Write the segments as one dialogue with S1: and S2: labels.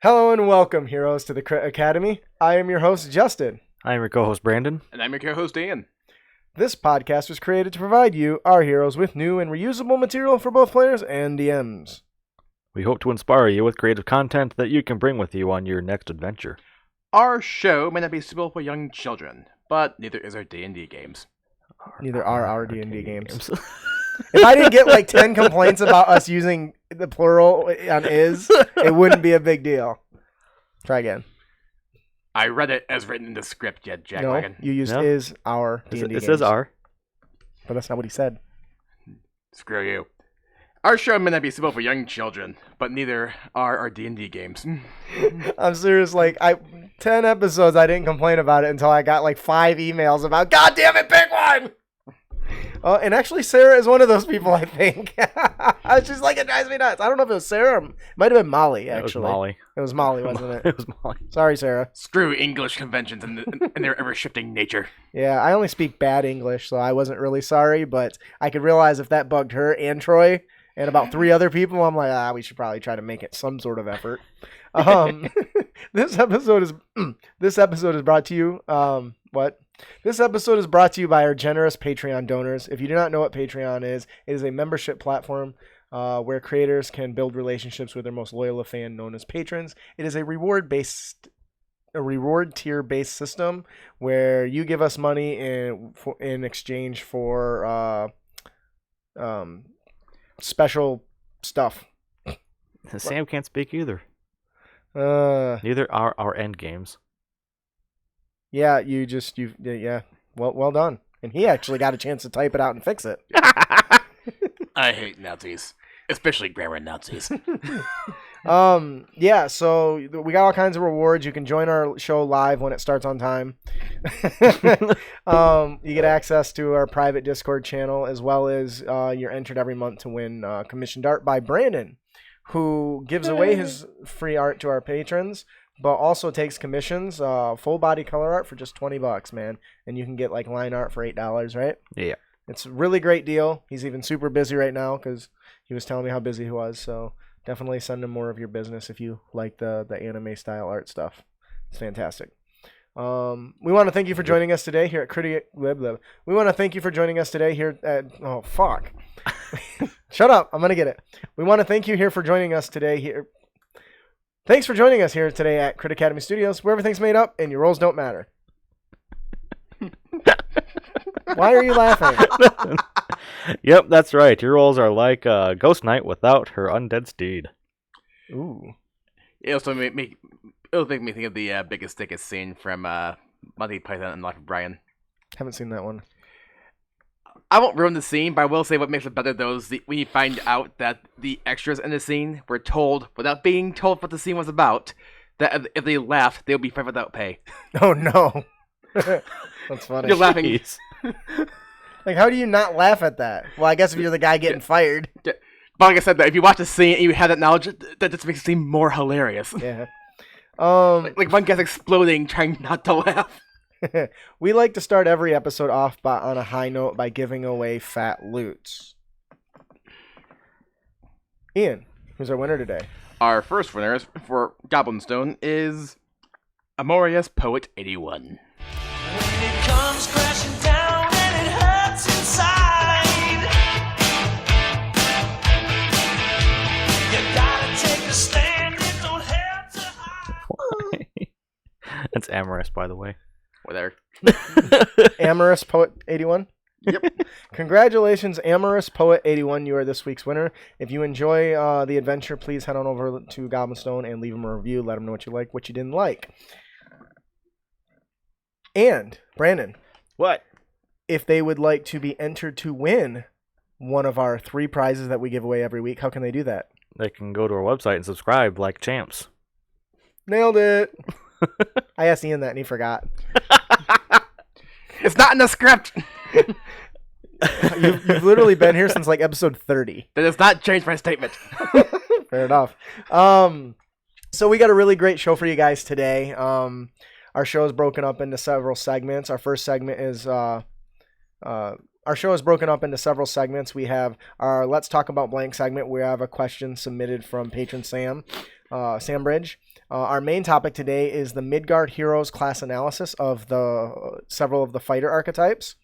S1: Hello and welcome, heroes, to the Crit Academy. I am your host, Justin.
S2: I am your co-host, Brandon.
S3: And I'm your co-host, Dan.
S1: This podcast was created to provide you, our heroes, with new and reusable material for both players and DMs.
S2: We hope to inspire you with creative content that you can bring with you on your next adventure.
S3: Our show may not be suitable for young children, but neither is our D&D games.
S1: Neither are our D&D games. If I didn't get like 10 complaints about us using the plural on is, it wouldn't be a big deal. Try again.
S3: I read it as written in the script, yet Jackwagon.
S1: No, you used
S2: No.
S1: is our D&D games.
S2: It says our.
S1: But that's not what he said.
S3: Screw you. Our show may not be suitable for young children, but neither are our D&D games.
S1: I'm serious, 10 episodes I didn't complain about it until I got 5 emails about, God damn it, pick one! And actually Sarah is one of those people, I think. She's like, it drives me nuts. I don't know if it was Sarah. It might have been Molly, actually.
S2: It was Molly.
S1: It was Molly, wasn't it?
S2: It was Molly.
S1: Sorry, Sarah.
S3: Screw English conventions and their ever-shifting nature.
S1: Yeah, I only speak bad English, so I wasn't really sorry, but I could realize if that bugged her and Troy and about 3 other people, I'm like, we should probably try to make it some sort of effort. This episode is brought to you, This episode is brought to you by our generous Patreon donors. If you do not know what Patreon is, it is a membership platform where creators can build relationships with their most loyal fan known as patrons. It is a reward tier based system where you give us money in exchange for special stuff.
S2: Sam can't speak either.
S1: Neither
S2: are our end games.
S1: Yeah, yeah. Well done. And he actually got a chance to type it out and fix it.
S3: I hate Nazis. Especially grammar Nazis.
S1: Yeah, so we got all kinds of rewards. You can join our show live when it starts on time. You get access to our private Discord channel, as well as you're entered every month to win commissioned art by Brandon, who gives away his free art to our patrons, but also takes commissions, full body color art for just $20, man. And you can get line art for $8, right?
S2: Yeah.
S1: It's a really great deal. He's even super busy right now because he was telling me how busy he was. So definitely send him more of your business if you like the anime style art stuff. It's fantastic. We want to thank you for joining us today here at We want to thank you for joining us today here at... Oh, fuck. Shut up. I'm going to get it. We want to thank you here for joining us today here... Thanks for joining us here today at Crit Academy Studios, where everything's made up and your roles don't matter. Why are you laughing?
S2: Yep, that's right. Your roles are like a ghost knight without her undead steed.
S1: Ooh.
S3: It also make me think of the biggest thickest scene from Monty Python and Life of Brian.
S1: Haven't seen that one.
S3: I won't ruin the scene, but I will say what makes it better though is when you find out that the extras in the scene were told, without being told what the scene was about, that if they laughed, they'll be fired without pay.
S1: Oh no. That's funny.
S3: You're laughing.
S1: How do you not laugh at that? Well, I guess if you're the guy getting fired.
S3: But like I said, if you watch the scene and you have that knowledge, that just makes it seem more hilarious.
S1: Yeah.
S3: Like one guy's exploding, trying not to laugh.
S1: We like to start every episode off on a high note by giving away fat loots. Ian, who's our winner today?
S3: Our first winner for Goblin Stone is Amorius Poet 81.
S4: When it comes crashing down and it hurts inside, you gotta take a stand, it don't have to hide.
S2: That's amorous, by the way.
S3: Whatever.
S1: Amorous Poet 81?
S3: Yep.
S1: Congratulations, Amorous Poet 81. You are this week's winner. If you enjoy the adventure, please head on over to Goblin Stone and leave them a review. Let them know what you like, what you didn't like. And, Brandon.
S2: What?
S1: If they would like to be entered to win one of our 3 prizes that we give away every week, how can they do that?
S2: They can go to our website and subscribe like champs.
S1: Nailed it. I asked Ian that and he forgot.
S3: It's not in the script.
S1: You've literally been here since episode 30.
S3: That does not change my statement.
S1: Fair enough. So we got a really great show for you guys today. Our show is broken up into several segments. Our first segment is our show is broken up into several segments. We have our Let's Talk About Blank segment. We have a question submitted from patron Sam Bridge. Our main topic today is the Midgard Heroes class analysis of several of the fighter archetypes.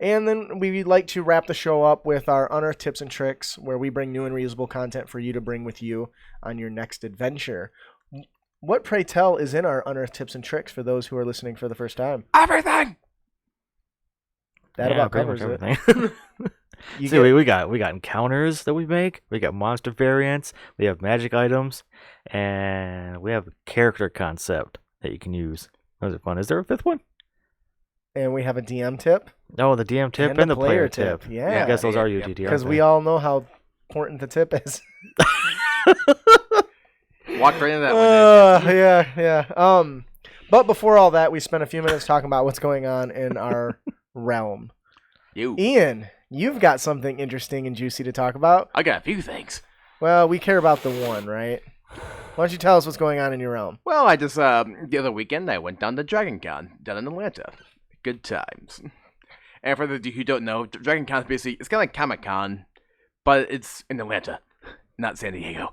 S1: And then we'd like to wrap the show up with our Unearthed Tips and Tricks, where we bring new and reusable content for you to bring with you on your next adventure. What, pray tell, is in our Unearthed Tips and Tricks for those who are listening for the first time?
S3: Everything!
S1: That about
S2: pretty much
S1: covers it.
S2: everything.
S1: You
S2: See,
S1: get-
S2: we got encounters that we make. We got monster variants. We have magic items, and we have a character concept that you can use. Those are fun. Is there a fifth one?
S1: and we have a DM tip.
S2: Oh, the DM tip and the player tip.
S1: Yeah.
S2: I guess those are
S3: Yeah,
S2: UTT.
S1: Because we all know how important the tip is.
S3: Walked right into that one.
S1: Yeah. But before all that, we spent a few minutes talking about what's going on in our realm.
S3: You.
S1: Ian, you've got something interesting and juicy to talk about.
S3: I got a few things.
S1: Well, we care about the one, right? Why don't you tell us what's going on in your realm?
S3: Well, I just, the other weekend, I went down to Dragon Con, down in Atlanta. Good times. And for those of you who don't know, Dragon Con is basically, it's kind of like Comic-Con, but it's in Atlanta, not San Diego.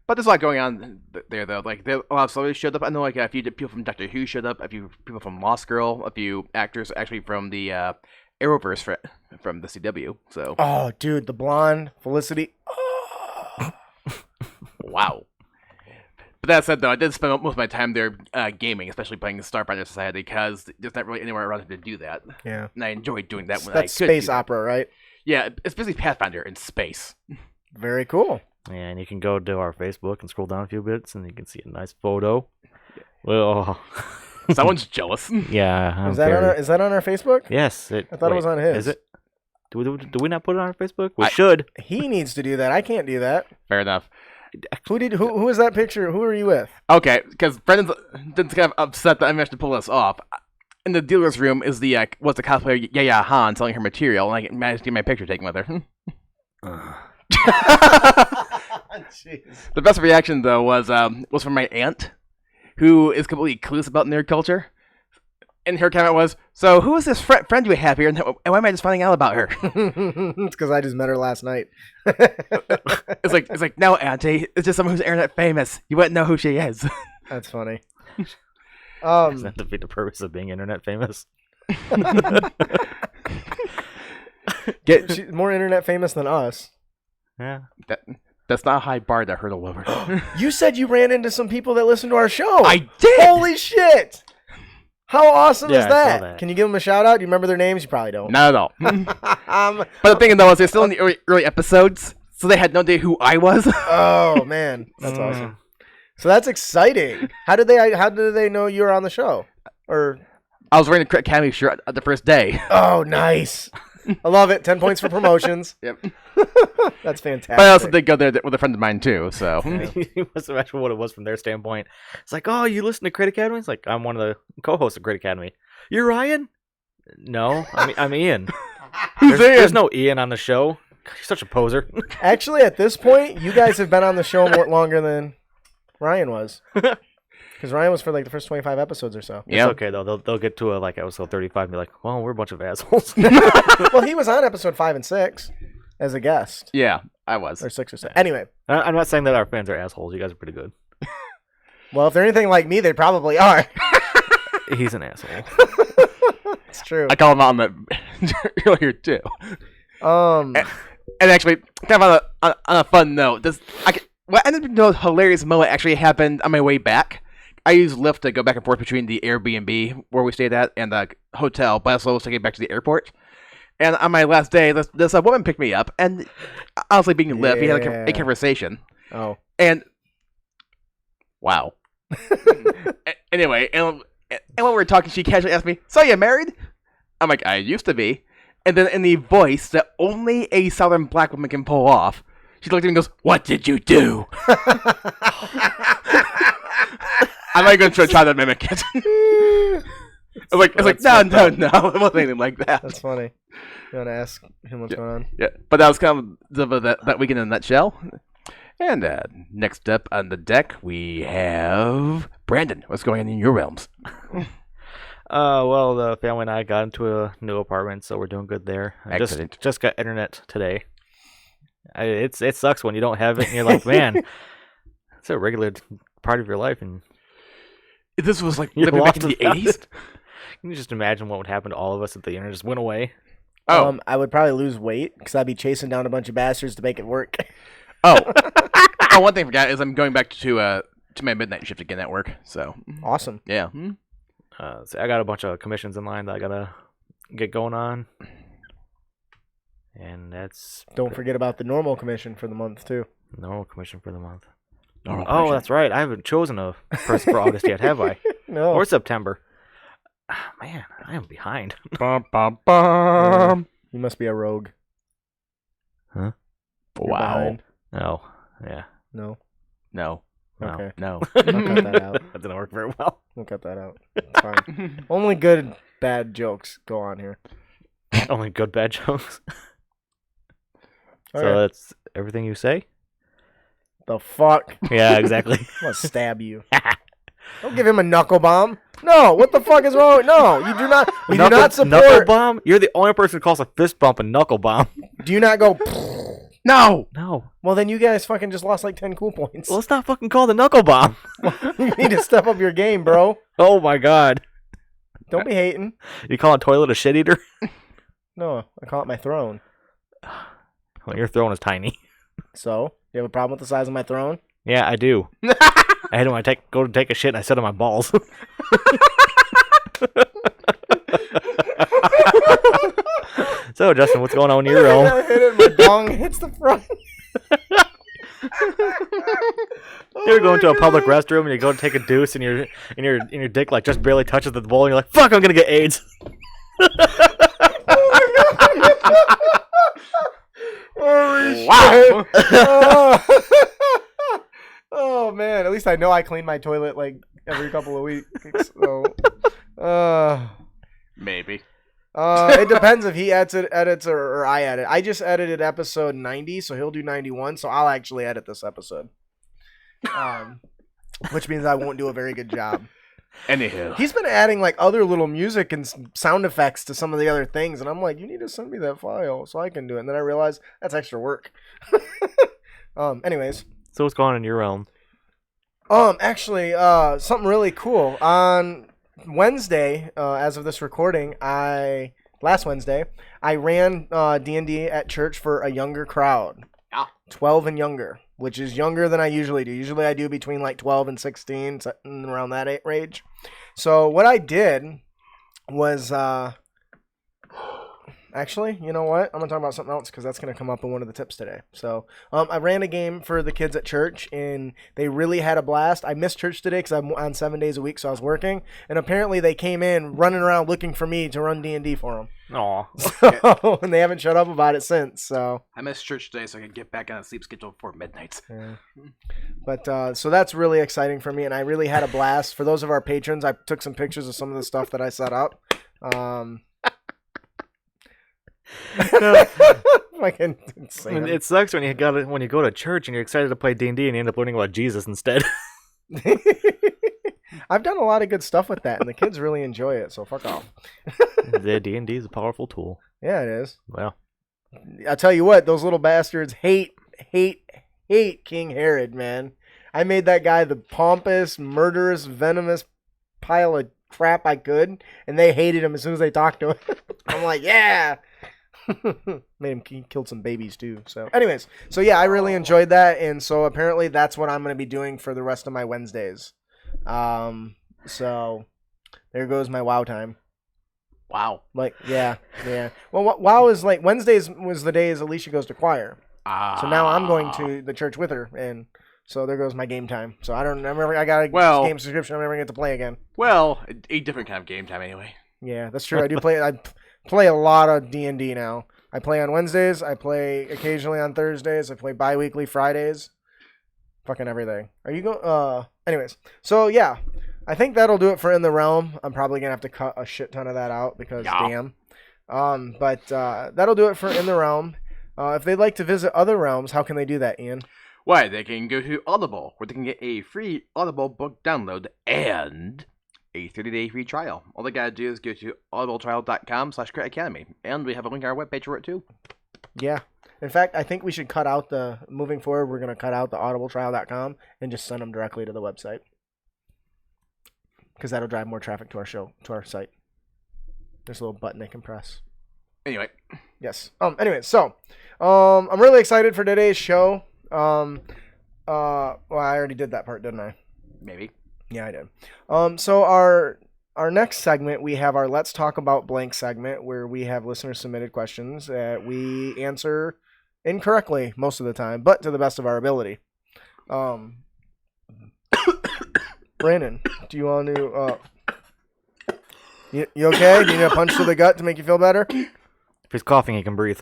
S3: But there's a lot going on there, though. Like, a lot of celebrities showed up. I know, like, a few people from Doctor Who showed up, a few people from Lost Girl, a few actors actually from the Arrowverse from the CW. So,
S1: Oh, dude, the blonde Felicity.
S3: wow. But that said, though, I did spend most of my time there gaming, especially playing Starfighter Society, because there's not really anywhere around to do that.
S1: Yeah.
S3: And I enjoyed doing that when
S1: That's
S3: I could.
S1: space
S3: do that.
S1: opera, right?
S3: Yeah, it's basically Pathfinder in space.
S1: Very cool.
S2: And you can go to our Facebook and scroll down a few bits, and you can see a nice photo. Well,
S3: Someone's jealous.
S2: yeah. I'm
S1: Is that on our Facebook?
S2: Yes.
S1: I thought it was on his.
S2: Is it? Do we not put it on our Facebook? We
S3: I-
S2: should.
S1: He needs to do that. I can't do that.
S3: Fair enough.
S1: Who is that picture? Who are you with?
S3: Okay, because Brendan's kind of upset that I managed to pull this off. In the dealer's room is the cosplayer Yaya Han selling her material, and I managed to get my picture taken with her.
S1: Jeez.
S3: The best reaction though was from my aunt, who is completely clueless about nerd culture. And her comment was, "So who is this friend you have here, and why am I just finding out about her?"
S1: It's because I just met her last night.
S3: It's like no, auntie, it's just someone who's internet famous. You wouldn't know who she is.
S1: That's funny.
S2: Does that defeat the purpose of being internet famous?
S1: She's more internet famous than us.
S2: Yeah.
S3: That's not a high bar to hurdle over.
S1: You said you ran into some people that listen to our show.
S3: I did.
S1: Holy shit! How awesome
S2: Yeah,
S1: is
S2: I saw
S1: that?
S2: that.
S1: Can you give them a shout out? Do you remember their names? You probably don't.
S3: Not at all. But the thing though is, they're still in the early episodes, so they had no idea who I was.
S1: Oh man, that's awesome. So that's exciting. How did they know you were on the show? Or
S3: I was wearing a Crit Academy shirt the first day.
S1: oh, nice. I love it. 10 points for promotions.
S3: Yep.
S1: That's fantastic.
S3: But I also did go there with a friend of mine too. So
S2: You must imagine what it was from their standpoint. It's like, oh, you listen to Crit Academy? It's like, I'm one of the co-hosts of Crit Academy. You're Ryan? No, I'm Ian. There's no Ian on the show. You're such a poser.
S1: Actually, at this point, you guys have been on the show longer than Ryan was. Because Ryan was for like the first 25 episodes or so.
S2: It's okay though. They'll get to like episode 35 and be like, well, we're a bunch of assholes.
S1: Well, he was on episode 5 and 6 as a guest.
S3: yeah, I was.
S1: Or 6 or 7. Anyway,
S2: I'm not saying that our fans are assholes. You guys are pretty good.
S1: well, if they're anything like me, they probably are.
S2: He's an asshole.
S1: It's true.
S3: I called him out on that earlier too.
S1: Um,
S3: And actually, kind of on a fun note, what ended up being a hilarious moment actually happened on my way back. I used Lyft to go back and forth between the Airbnb where we stayed at and the hotel, but also was taking back to the airport. And on my last day, this woman picked me up, and honestly, being Lyft, we had a conversation.
S1: oh.
S3: And wow. Anyway, and when we were talking, she casually asked me, "So you married?" I'm like, "I used to be." And then in the voice that only a Southern black woman can pull off, she looked at me and goes, "What did you do?" I'm not going to try to mimic it. It's like no, it wasn't anything like that.
S1: That's funny. You want to ask him what's going on?
S3: Yeah, but that was kind of that weekend in a nutshell. And next up on the deck, we have Brandon. What's going on in your realms?
S2: Well, the family and I got into a new apartment, so we're doing good there. I
S3: Excellent.
S2: just got internet today. It sucks when you don't have it, and you're like, man, it's a regular part of your life, and
S3: If this was like
S2: you're
S3: living back
S2: lost
S3: in the
S2: without
S3: 80s.
S2: it. Can you just imagine what would happen to all of us if the internet just went away?
S3: Oh.
S1: I would probably lose weight because I'd be chasing down a bunch of bastards to make it work.
S3: Oh. One thing I forgot is I'm going back to my midnight shift again at work. So
S1: Awesome.
S3: yeah.
S2: So I got a bunch of commissions in line that I gotta get going on, and that's
S1: Don't forget about the normal commission for the month too.
S2: no commission for the month.
S3: Normal
S2: Oh,
S3: commission.
S2: that's right. I haven't chosen a person for August yet, have I?
S1: No.
S2: Or September. Ah, man, I am behind.
S3: Bum, bum, bum.
S1: You must be a rogue.
S2: Huh?
S1: You're
S3: Wow.
S1: behind.
S2: Oh, yeah.
S1: No.
S3: No.
S2: No.
S1: Okay.
S3: No.
S1: I'll cut that out.
S2: That didn't work very well.
S1: We'll cut that out. It's fine. Only good, bad jokes go on here.
S2: Only good bad jokes. So
S1: Okay.
S2: that's everything you say?
S1: The fuck?
S2: Yeah, exactly.
S1: I'm gonna stab you. Don't give him a knuckle bomb. No, what the fuck is wrong? No, you do not. We do not
S2: Knuckle
S1: support.
S2: bomb? You're the only person who calls a fist bump a knuckle bomb.
S1: Do you not go?
S3: No.
S2: No.
S1: Well, then you guys fucking just lost like 10 cool points.
S2: Well, let's not fucking call the knuckle bomb.
S1: You need to step up your game, bro.
S2: Oh my god.
S1: Don't be hating.
S2: You call a toilet a shit eater?
S1: No, I call it my throne.
S2: Well, your throne is tiny.
S1: So, you have a problem with the size of my throne?
S2: Yeah, I do. I hate when I go to take a shit and I sit on my balls. So, Justin, what's going on in your realm?
S1: I hit it, my dong hits the front.
S2: You ever go into a public restroom and you go to take a deuce and your dick like just barely touches the bowl and you're like, fuck, I'm gonna get AIDS.
S3: Wow.
S1: Oh man, at least I know I clean my toilet like every couple of weeks. So,
S3: Maybe.
S1: it depends if he edits or I edit. I just edited episode 90, so he'll do 91. So I'll actually edit this episode, which means I won't do a very good job.
S3: Anywho.
S1: He's been adding like other little music and sound effects to some of the other things, and I'm like, you need to send me that file so I can do it. And then I realized that's extra work. Anyways.
S2: So what's going on in your realm?
S1: Actually, something really cool. On Wednesday, as of this recording, last Wednesday, I ran D&D at church for a younger crowd.
S3: Ah.
S1: 12 and younger, which is younger than I usually do. Usually I do between like 12 and 16, around that range. So what I did was, actually, you know what? I'm going to talk about something else because that's going to come up in one of the tips today. So I ran a game for the kids at church, and they really had a blast. I missed church today because I'm on 7 days a week, so I was working. And apparently they came in running around looking for me to run D&D for them.
S2: Aw.
S1: So, and they haven't shut up about it since. So,
S3: I missed church today so I can get back on a sleep schedule before midnight.
S1: yeah. But so that's really exciting for me, and I really had a blast. For those of our patrons, I took some pictures of some of the stuff that I set up. Fucking insane.
S2: It sucks when you go to church and you're excited to play D&D and you end up learning about Jesus instead.
S1: I've done a lot of good stuff with that, and the kids really enjoy it. So fuck off.
S2: The D&D is a powerful tool.
S1: Yeah, it is.
S2: Well,
S1: I'll tell you what; those little bastards hate King Herod, man. I made that guy the pompous, murderous, venomous pile of crap I could, and they hated him as soon as they talked to him. I'm like, yeah. Made him he killed some babies too. So, anyways, so yeah, I really enjoyed that, and so apparently that's what I'm going to be doing for the rest of my Wednesdays. So there goes my WoW time.
S3: Wow.
S1: Like, yeah. Well, WoW is like Wednesdays was the days Alicia goes to choir. So now I'm going to the church with her, and so there goes my game time. So I got a game subscription. I'm never going to get to play again.
S3: Well, a different kind of game time anyway.
S1: Yeah, that's true. I do play. I play a lot of D&D now. I play on Wednesdays. I play occasionally on Thursdays. I play bi-weekly Fridays. Fucking everything. Are you anyways, so yeah, I think that'll do it for In the Realm. I'm probably gonna have to cut a shit ton of that out because damn. But that'll do it for In the Realm. If they'd like to visit other realms, how can they do that, Ian?
S3: Why, they can go to Audible, where they can get a free Audible book download and a 30-day free trial. All they gotta do is go to audibletrial.com/critacademy, and we have a link on our webpage for it too.
S1: Yeah. In fact, I think we should cut out moving forward, we're going to cut out the audibletrial.com and just send them directly to the website. Because that'll drive more traffic to our site. There's a little button they can press.
S3: Anyway.
S1: Yes. Anyway, so I'm really excited for today's show. Well, I already did that part, didn't I?
S3: Maybe.
S1: Yeah, I did. So our next segment, we have our Let's Talk About Blank segment, where we have listener submitted questions that we answer incorrectly most of the time, but to the best of our ability. Brandon, do you want to? You okay? Do you need a punch to the gut to make you feel better?
S2: If he's coughing, he can breathe.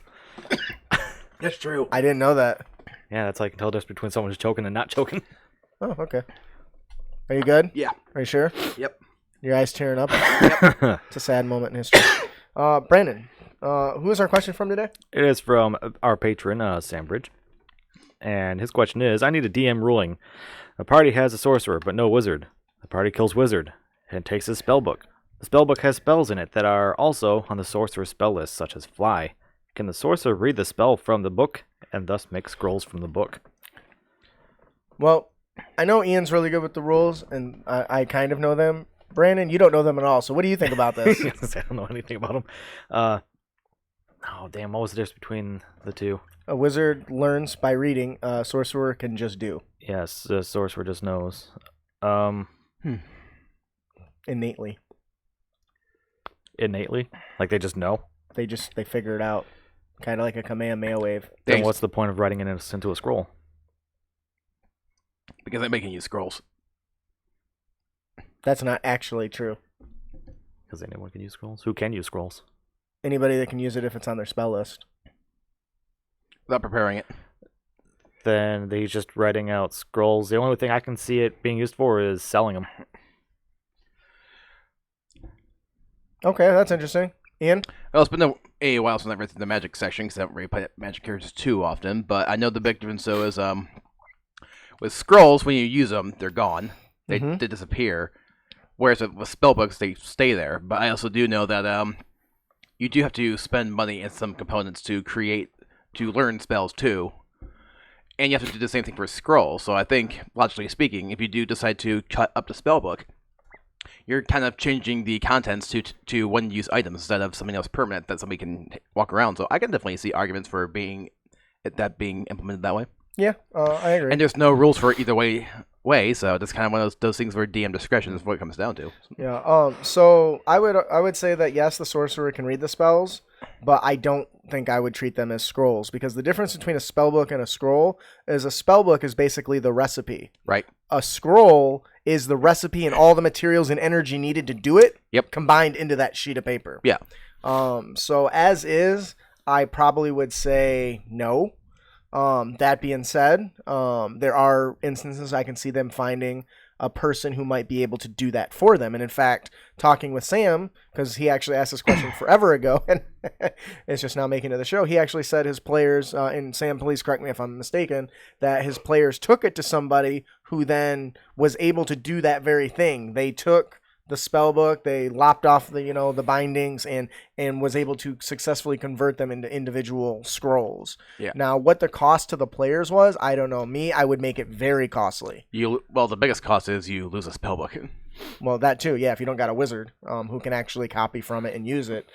S3: That's true.
S1: I didn't know that.
S2: Yeah, that's how you can tell the difference between someone who's choking and not choking.
S1: Oh, okay. Are you good?
S3: Yeah.
S1: Are you sure?
S3: Yep.
S1: Your eyes tearing up? Yep. It's a sad moment in history. Brandon, who is our question from today?
S2: It is from our patron, Sambridge. And his question is, I need a DM ruling. A party has a sorcerer, but no wizard. The party kills wizard and takes his spellbook. The spellbook has spells in it that are also on the sorcerer's spell list, such as fly. Can the sorcerer read the spell from the book and thus make scrolls from the book?
S1: Well, I know Ian's really good with the rules, and I kind of know them. Brandon, you don't know them at all, so what do you think about this?
S2: I don't know anything about them. Oh, damn, what was the difference between the two?
S1: A wizard learns by reading. A sorcerer can just do.
S2: Yes, the sorcerer just knows.
S1: Innately.
S2: Innately? Like they just know?
S1: They figure it out. Kind of like a Kamehameha wave.
S2: Then what's the point of writing it into a scroll?
S3: Because I'm making you scrolls.
S1: That's not actually true.
S2: Because anyone can use scrolls? Who can use scrolls?
S1: Anybody that can use it if it's on their spell list.
S3: Without preparing it.
S2: Then he's just writing out scrolls. The only thing I can see it being used for is selling them.
S1: Okay, that's interesting. Ian?
S3: Well, it's been a while since I've read through the Magic section, because I haven't really played Magic characters too often, but I know the big difference, though, is with scrolls, when you use them, they're gone. They disappear. Whereas with spellbooks, they stay there. But I also do know that you do have to spend money in some components to learn spells too. And you have to do the same thing for scrolls. So I think, logically speaking, if you do decide to cut up the spellbook, you're kind of changing the contents to one-use items instead of something else permanent that somebody can walk around. So I can definitely see arguments for that being implemented that way.
S1: Yeah, I agree.
S3: And there's no rules for either way, so that's kind of one of those things where DM discretion is what it comes down to.
S1: Yeah. So I would say that yes, the sorcerer can read the spells, but I don't think I would treat them as scrolls, because the difference between a spellbook and a scroll is a spellbook is basically the recipe.
S3: Right.
S1: A scroll is the recipe and all the materials and energy needed to do it.
S3: Yep.
S1: Combined into that sheet of paper.
S3: Yeah.
S1: So as is, I probably would say no. That being said, there are instances I can see them finding a person who might be able to do that for them. And in fact, talking with Sam, because he actually asked this question forever ago, and it's just now making it to the show, he actually said his players, and Sam, please correct me if I'm mistaken, that his players took it to somebody who then was able to do that very thing. They took the spell book, they lopped off the bindings and was able to successfully convert them into individual scrolls.
S3: Yeah.
S1: Now, what the cost to the players was, I don't know. I would make it very costly.
S3: The biggest cost is you lose a spell book.
S1: Well, that too, yeah, if you don't got a wizard who can actually copy from it and use it.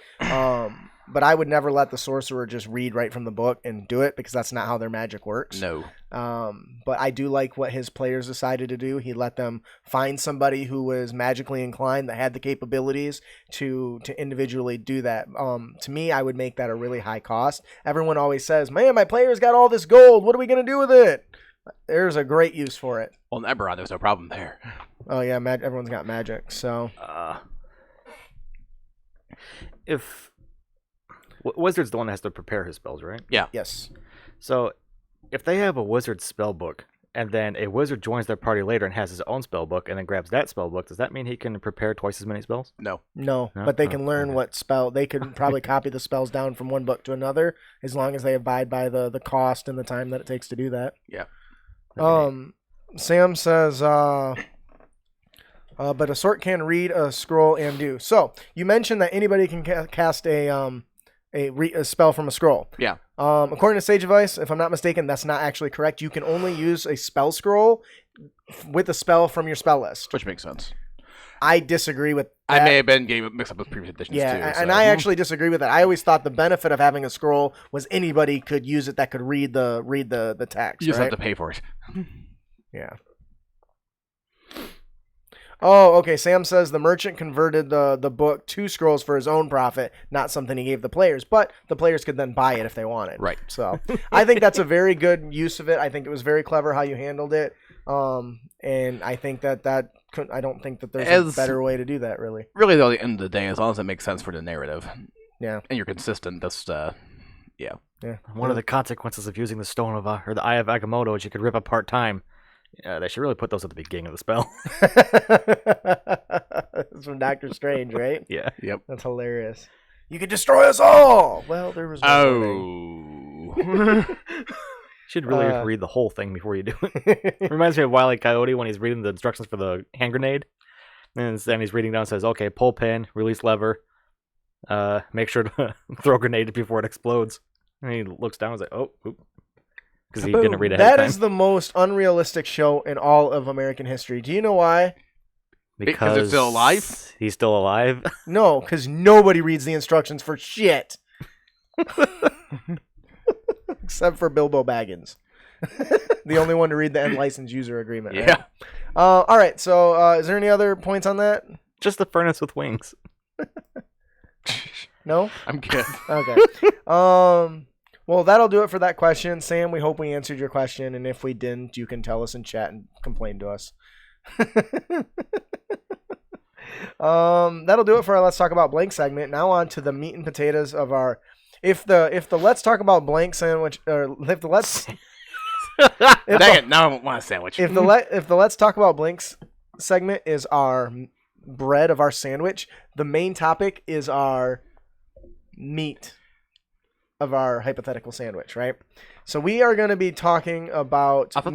S1: But I would never let the sorcerer just read right from the book and do it, because that's not how their magic works.
S3: No.
S1: But I do like what his players decided to do. He let them find somebody who was magically inclined that had the capabilities to individually do that. To me, I would make that a really high cost. Everyone always says, man, my players got all this gold. What are we going to do with it? There's a great use for it.
S3: Well, in Eberron, there's no problem there.
S1: Oh, yeah, everyone's got magic, so...
S2: If... Wizard's the one that has to prepare his spells, right?
S3: Yeah.
S1: Yes.
S2: So, if they have a wizard spell book, and then a wizard joins their party later and has his own spell book, and then grabs that spell book, does that mean he can prepare twice as many spells?
S3: No.
S1: No, but they can learn what spell... They could probably copy the spells down from one book to another, as long as they abide by the cost and the time that it takes to do that.
S3: Yeah.
S1: Sam says... but a sort can read a scroll and do. So, you mentioned that anybody can cast a a spell from a scroll.
S3: Yeah.
S1: According to Sage Advice, if I'm not mistaken, that's not actually correct. You can only use a spell scroll with a spell from your spell list.
S3: Which makes sense.
S1: I disagree with that.
S3: I may have been getting mixed up with previous editions too.
S1: And I actually disagree with that. I always thought the benefit of having a scroll was anybody could use it that could read the text.
S3: You just
S1: right?
S3: have to pay for it.
S1: Yeah. Oh, okay. Sam says the merchant converted the book to scrolls for his own profit, not something he gave the players, but the players could then buy it if they wanted.
S3: Right.
S1: So I think that's a very good use of it. I think it was very clever how you handled it. And I think I don't think that there's a better way to do that, really.
S3: Really, though, at the end of the day, as long as it makes sense for the narrative.
S1: Yeah.
S3: And you're consistent, that's, yeah.
S2: One of the consequences of using the Stone of or the Eye of Agamotto is you could rip apart time. They should really put those at the beginning of the spell.
S1: It's from Doctor Strange, right?
S2: Yeah.
S3: Yep.
S1: That's hilarious. You could destroy us all! Well, there was no warning.
S2: Should really read the whole thing before you do it. Reminds me of Wile E. Coyote when he's reading the instructions for the hand grenade. And then he's reading down and says, okay, pull pin, release lever, make sure to throw a grenade before it explodes. And he looks down and is like, oh, because he didn't read ahead of
S1: That
S2: time.
S1: is the most unrealistic show in all of American history. Do you know why?
S3: Because they're still alive?
S2: He's still alive?
S1: No, because nobody reads the instructions for shit. Except for Bilbo Baggins. The only one to read the end license user agreement. Right?
S3: Yeah.
S1: All right, so is there any other points on that?
S2: Just the furnace with wings.
S1: No?
S3: I'm good.
S1: Okay. Well, that'll do it for that question. Sam, we hope we answered your question, and if we didn't, you can tell us in chat and complain to us. That'll do it for our Let's Talk About Blank segment. Now on to the meat and potatoes of our... If the Let's Talk About Blank sandwich... Or if the Let's...
S3: Dang it, now I want a sandwich.
S1: If the Let's Talk About Blanks segment is our bread of our sandwich, the main topic is our meat of our hypothetical sandwich, right? So we are going to be talking about...
S3: I thought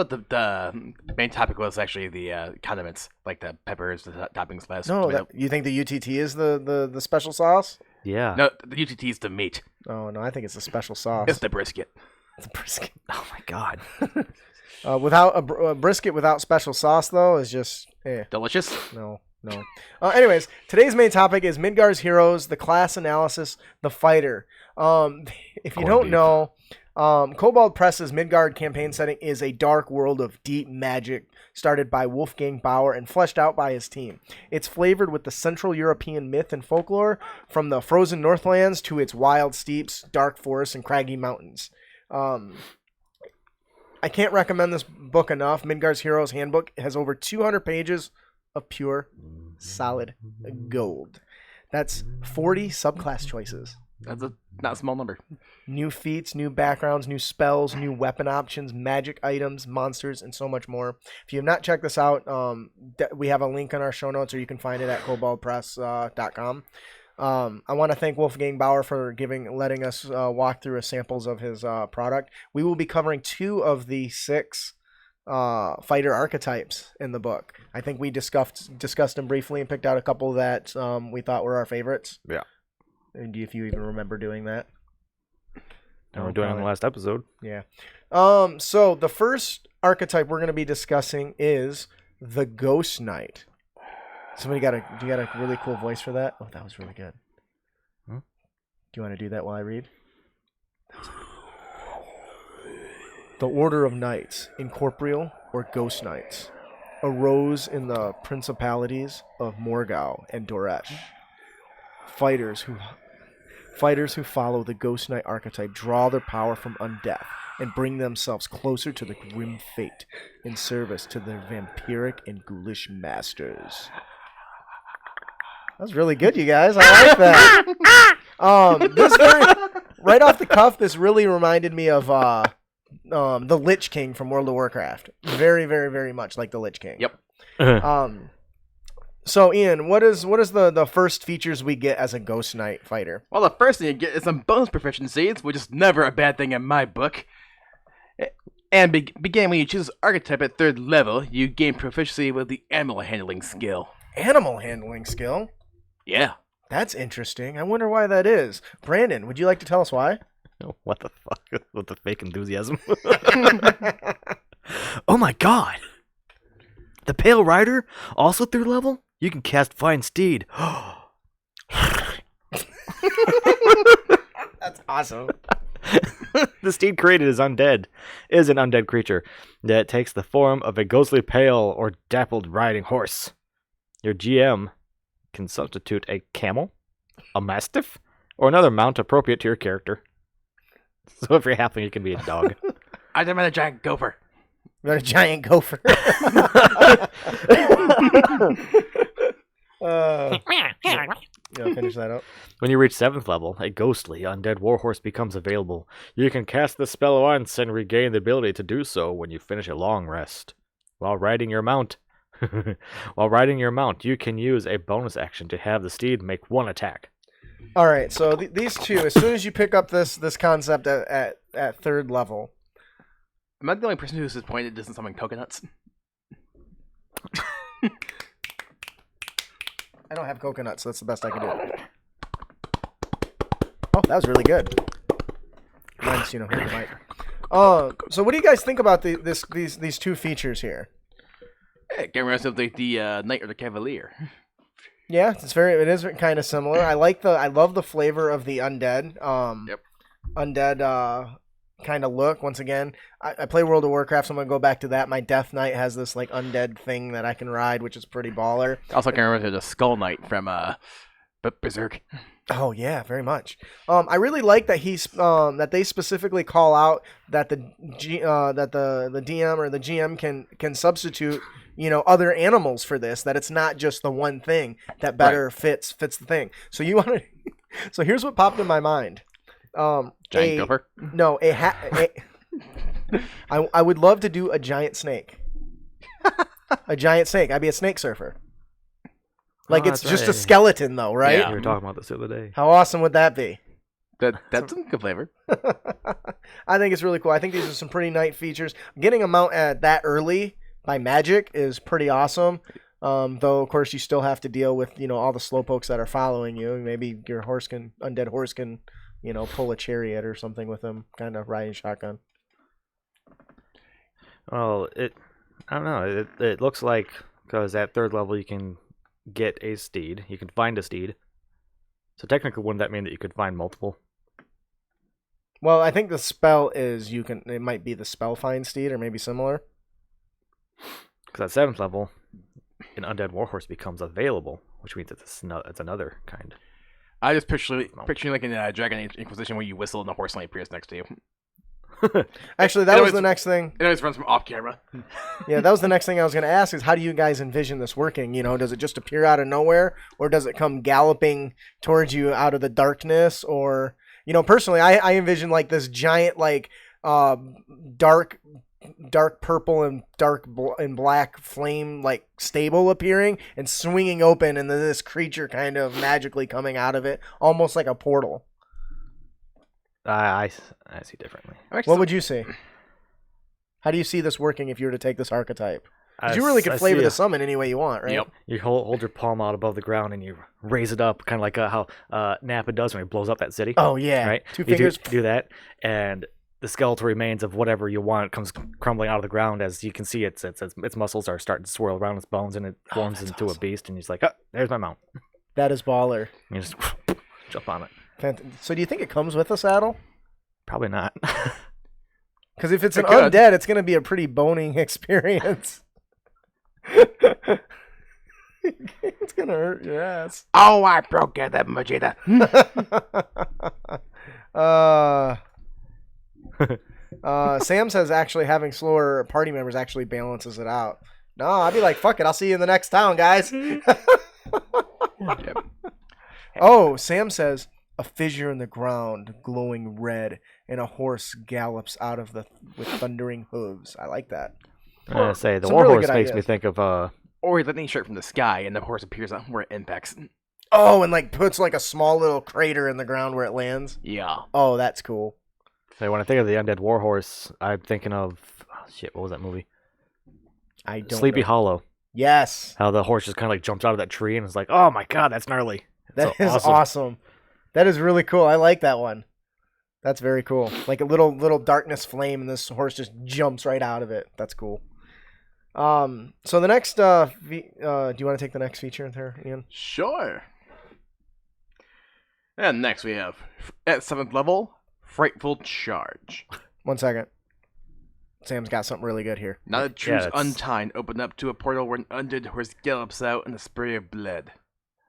S3: the main topic was actually the condiments, like the peppers, the toppings, lettuce.
S1: No, you think the UTT is the special sauce?
S2: Yeah.
S3: No, the UTT is the meat.
S1: Oh, no, I think it's the special sauce.
S3: It's the brisket.
S1: It's a brisket.
S2: Oh, my God.
S1: Without a brisket without special sauce, though, is just...
S3: Delicious.
S1: No. Anyways, today's main topic is Midgard's Heroes, the class analysis, the fighter. If you don't know, Kobold Press's Midgard Campaign Setting is a dark world of deep magic started by Wolfgang Baur and fleshed out by his team. It's flavored with the Central European myth and folklore, from the frozen Northlands to its wild steeps, dark forests, and craggy mountains. I can't recommend this book enough. Midgard's Heroes Handbook has over 200 pages of pure, solid gold. That's 40 subclass choices.
S3: That's a not a small number.
S1: New feats, new backgrounds, new spells, new weapon options, magic items, monsters, and so much more. If you have not checked this out, we have a link in our show notes, or you can find it at koboldpress.com. I want to thank Wolfgang Baur for letting us walk through samples of his product. We will be covering 2 of the 6 fighter archetypes in the book. I think we discussed them briefly and picked out a couple that we thought were our favorites.
S2: Yeah.
S1: And if you even remember doing that.
S2: And we're doing it in the last episode.
S1: Yeah. So the first archetype we're going to be discussing is the Ghost Knight. Do you got a really cool voice for that? Oh, that was really good. Do you want to do that while I read? The Order of Knights, incorporeal or ghost knights, arose in the principalities of Morgau and Doresh. Fighters who follow the Ghost Knight archetype draw their power from undeath and bring themselves closer to the grim fate in service to their vampiric and ghoulish masters. That was really good, you guys. I like that. Right off the cuff, this really reminded me of the Lich King from World of Warcraft. Very, very, very much like the Lich King.
S3: Yep.
S1: So, Ian, what is the first features we get as a Ghost Knight fighter?
S3: Well, the first thing you get is some bonus proficiencies, which is never a bad thing in my book. And begin when you choose archetype at 3rd level, you gain proficiency with the animal handling skill.
S1: Animal handling skill?
S3: Yeah.
S1: That's interesting. I wonder why that is. Brandon, would you like to tell us why?
S2: What the fuck? With the fake enthusiasm. Oh my god! The Pale Rider? Also third level? You can cast Find Steed.
S1: That's awesome.
S2: The steed created is an undead creature that takes the form of a ghostly pale or dappled riding horse. Your GM can substitute a camel, a mastiff, or another mount appropriate to your character. So if you're halfling, you can be a dog.
S3: I demand a giant gopher.
S1: You're a giant gopher. Finish that up.
S2: When you reach 7th level, a ghostly undead warhorse becomes available. You can cast the spell once and regain the ability to do so when you finish a long rest. While riding your mount, you can use a bonus action to have the steed make one attack.
S1: All right, so these two, as soon as you pick up this concept at 3rd level.
S3: Am I the only person who's disappointed it doesn't summon coconuts?
S1: I don't have coconuts, so that's the best I can do. Oh, that was really good. Mine's, hit the mic. So what do you guys think about these two features here?
S3: Hey, get rid of the knight or the cavalier.
S1: Yeah, it is kind of similar. I love the flavor of the undead. Undead kind of look. Once again, I play World of Warcraft, so I'm gonna go back to that. My Death Knight has this like undead thing that I can ride, which is pretty baller.
S3: Also, can remember the Skull Knight from Berserk.
S1: Oh yeah, very much. I really like that that they specifically call out that the DM or the GM can substitute other animals for this. That it's not just the one thing that better fits the thing. So you want to. So here's what popped in my mind.
S3: Giant gopher?
S1: No, I would love to do a giant snake. A giant snake. I'd be a snake surfer. Like it's just a skeleton though, right?
S2: Yeah, we were talking about this the other day.
S1: How awesome would that be?
S3: That's some good flavor.
S1: I think it's really cool. I think these are some pretty nice features. Getting a mount at that early by magic is pretty awesome. Though of course you still have to deal with all the slowpokes that are following you. Maybe your undead horse can pull a chariot or something with him, kind of riding shotgun.
S2: Well, I don't know. It looks like because at 3rd level you can get a steed. You can find a steed. So technically, wouldn't that mean that you could find multiple?
S1: Well, I think the spell is it might be the spell find steed or maybe similar.
S2: Because at 7th level, an undead warhorse becomes available, which means it's another kind.
S3: I just picturing like in Dragon Age Inquisition where you whistle and the horse knight appears next to you.
S1: Actually, that was the next thing.
S3: It always runs from off camera.
S1: Yeah, that was the next thing I was going to ask is how do you guys envision this working? Does it just appear out of nowhere or does it come galloping towards you out of the darkness? Or, personally, I envision like this giant, like, dark purple and and black flame like stable appearing and swinging open and then this creature kind of magically coming out of it, almost like a portal.
S2: I see differently.
S1: What would you see? How do you see this working if you were to take this archetype? Because you really could flavor the summon any way you want, right?
S3: Yep.
S2: You hold your palm out above the ground and you raise it up, kind of like how Nappa does when he blows up that city.
S1: Oh, yeah.
S2: Right?
S1: Two fingers.
S2: Do that, and the skeletal remains of whatever you want comes crumbling out of the ground. As you can see, its muscles are starting to swirl around its bones, and it forms into a beast, and he's like, oh, there's my mount.
S1: That is baller.
S2: And you just jump on it.
S1: So do you think it comes with a saddle?
S2: Probably not.
S1: Because if it's an undead, it's going to be a pretty boning experience. It's going to hurt your ass.
S3: Oh, I broke that Majida.
S1: Sam says actually having slower party members actually balances it out. No, I'd be like, fuck it. I'll see you in the next town, guys. Oh, Sam says a fissure in the ground, glowing red, and a horse gallops out of with thundering hooves. I like that.
S2: I say the
S1: Some
S2: warhorse
S1: really
S2: makes me think of
S3: Or he's lightning straight from the sky, and the horse appears where it impacts.
S1: Oh, and like puts like a small little crater in the ground where it lands.
S3: Yeah.
S1: Oh, that's cool.
S2: Say when I think of the undead warhorse, I'm thinking of what was that movie?
S1: I don't
S2: Sleepy
S1: know.
S2: Hollow.
S1: Yes.
S2: How the horse just kind of like jumps out of that tree and is like, oh my god, that's gnarly.
S1: That
S2: So
S1: is
S2: awesome.
S1: awesome. That is really cool. I like that one. That's very cool. Like a little darkness flame, and this horse just jumps right out of it. That's cool. So the next, do you want to take the next feature there, Ian?
S3: Sure. And next we have, at 7th level, Frightful Charge.
S1: 1 second. Sam's got something really good here.
S3: Now that True's
S2: that's-
S3: Untied open up to a portal where an undead horse gallops out in a spray of blood.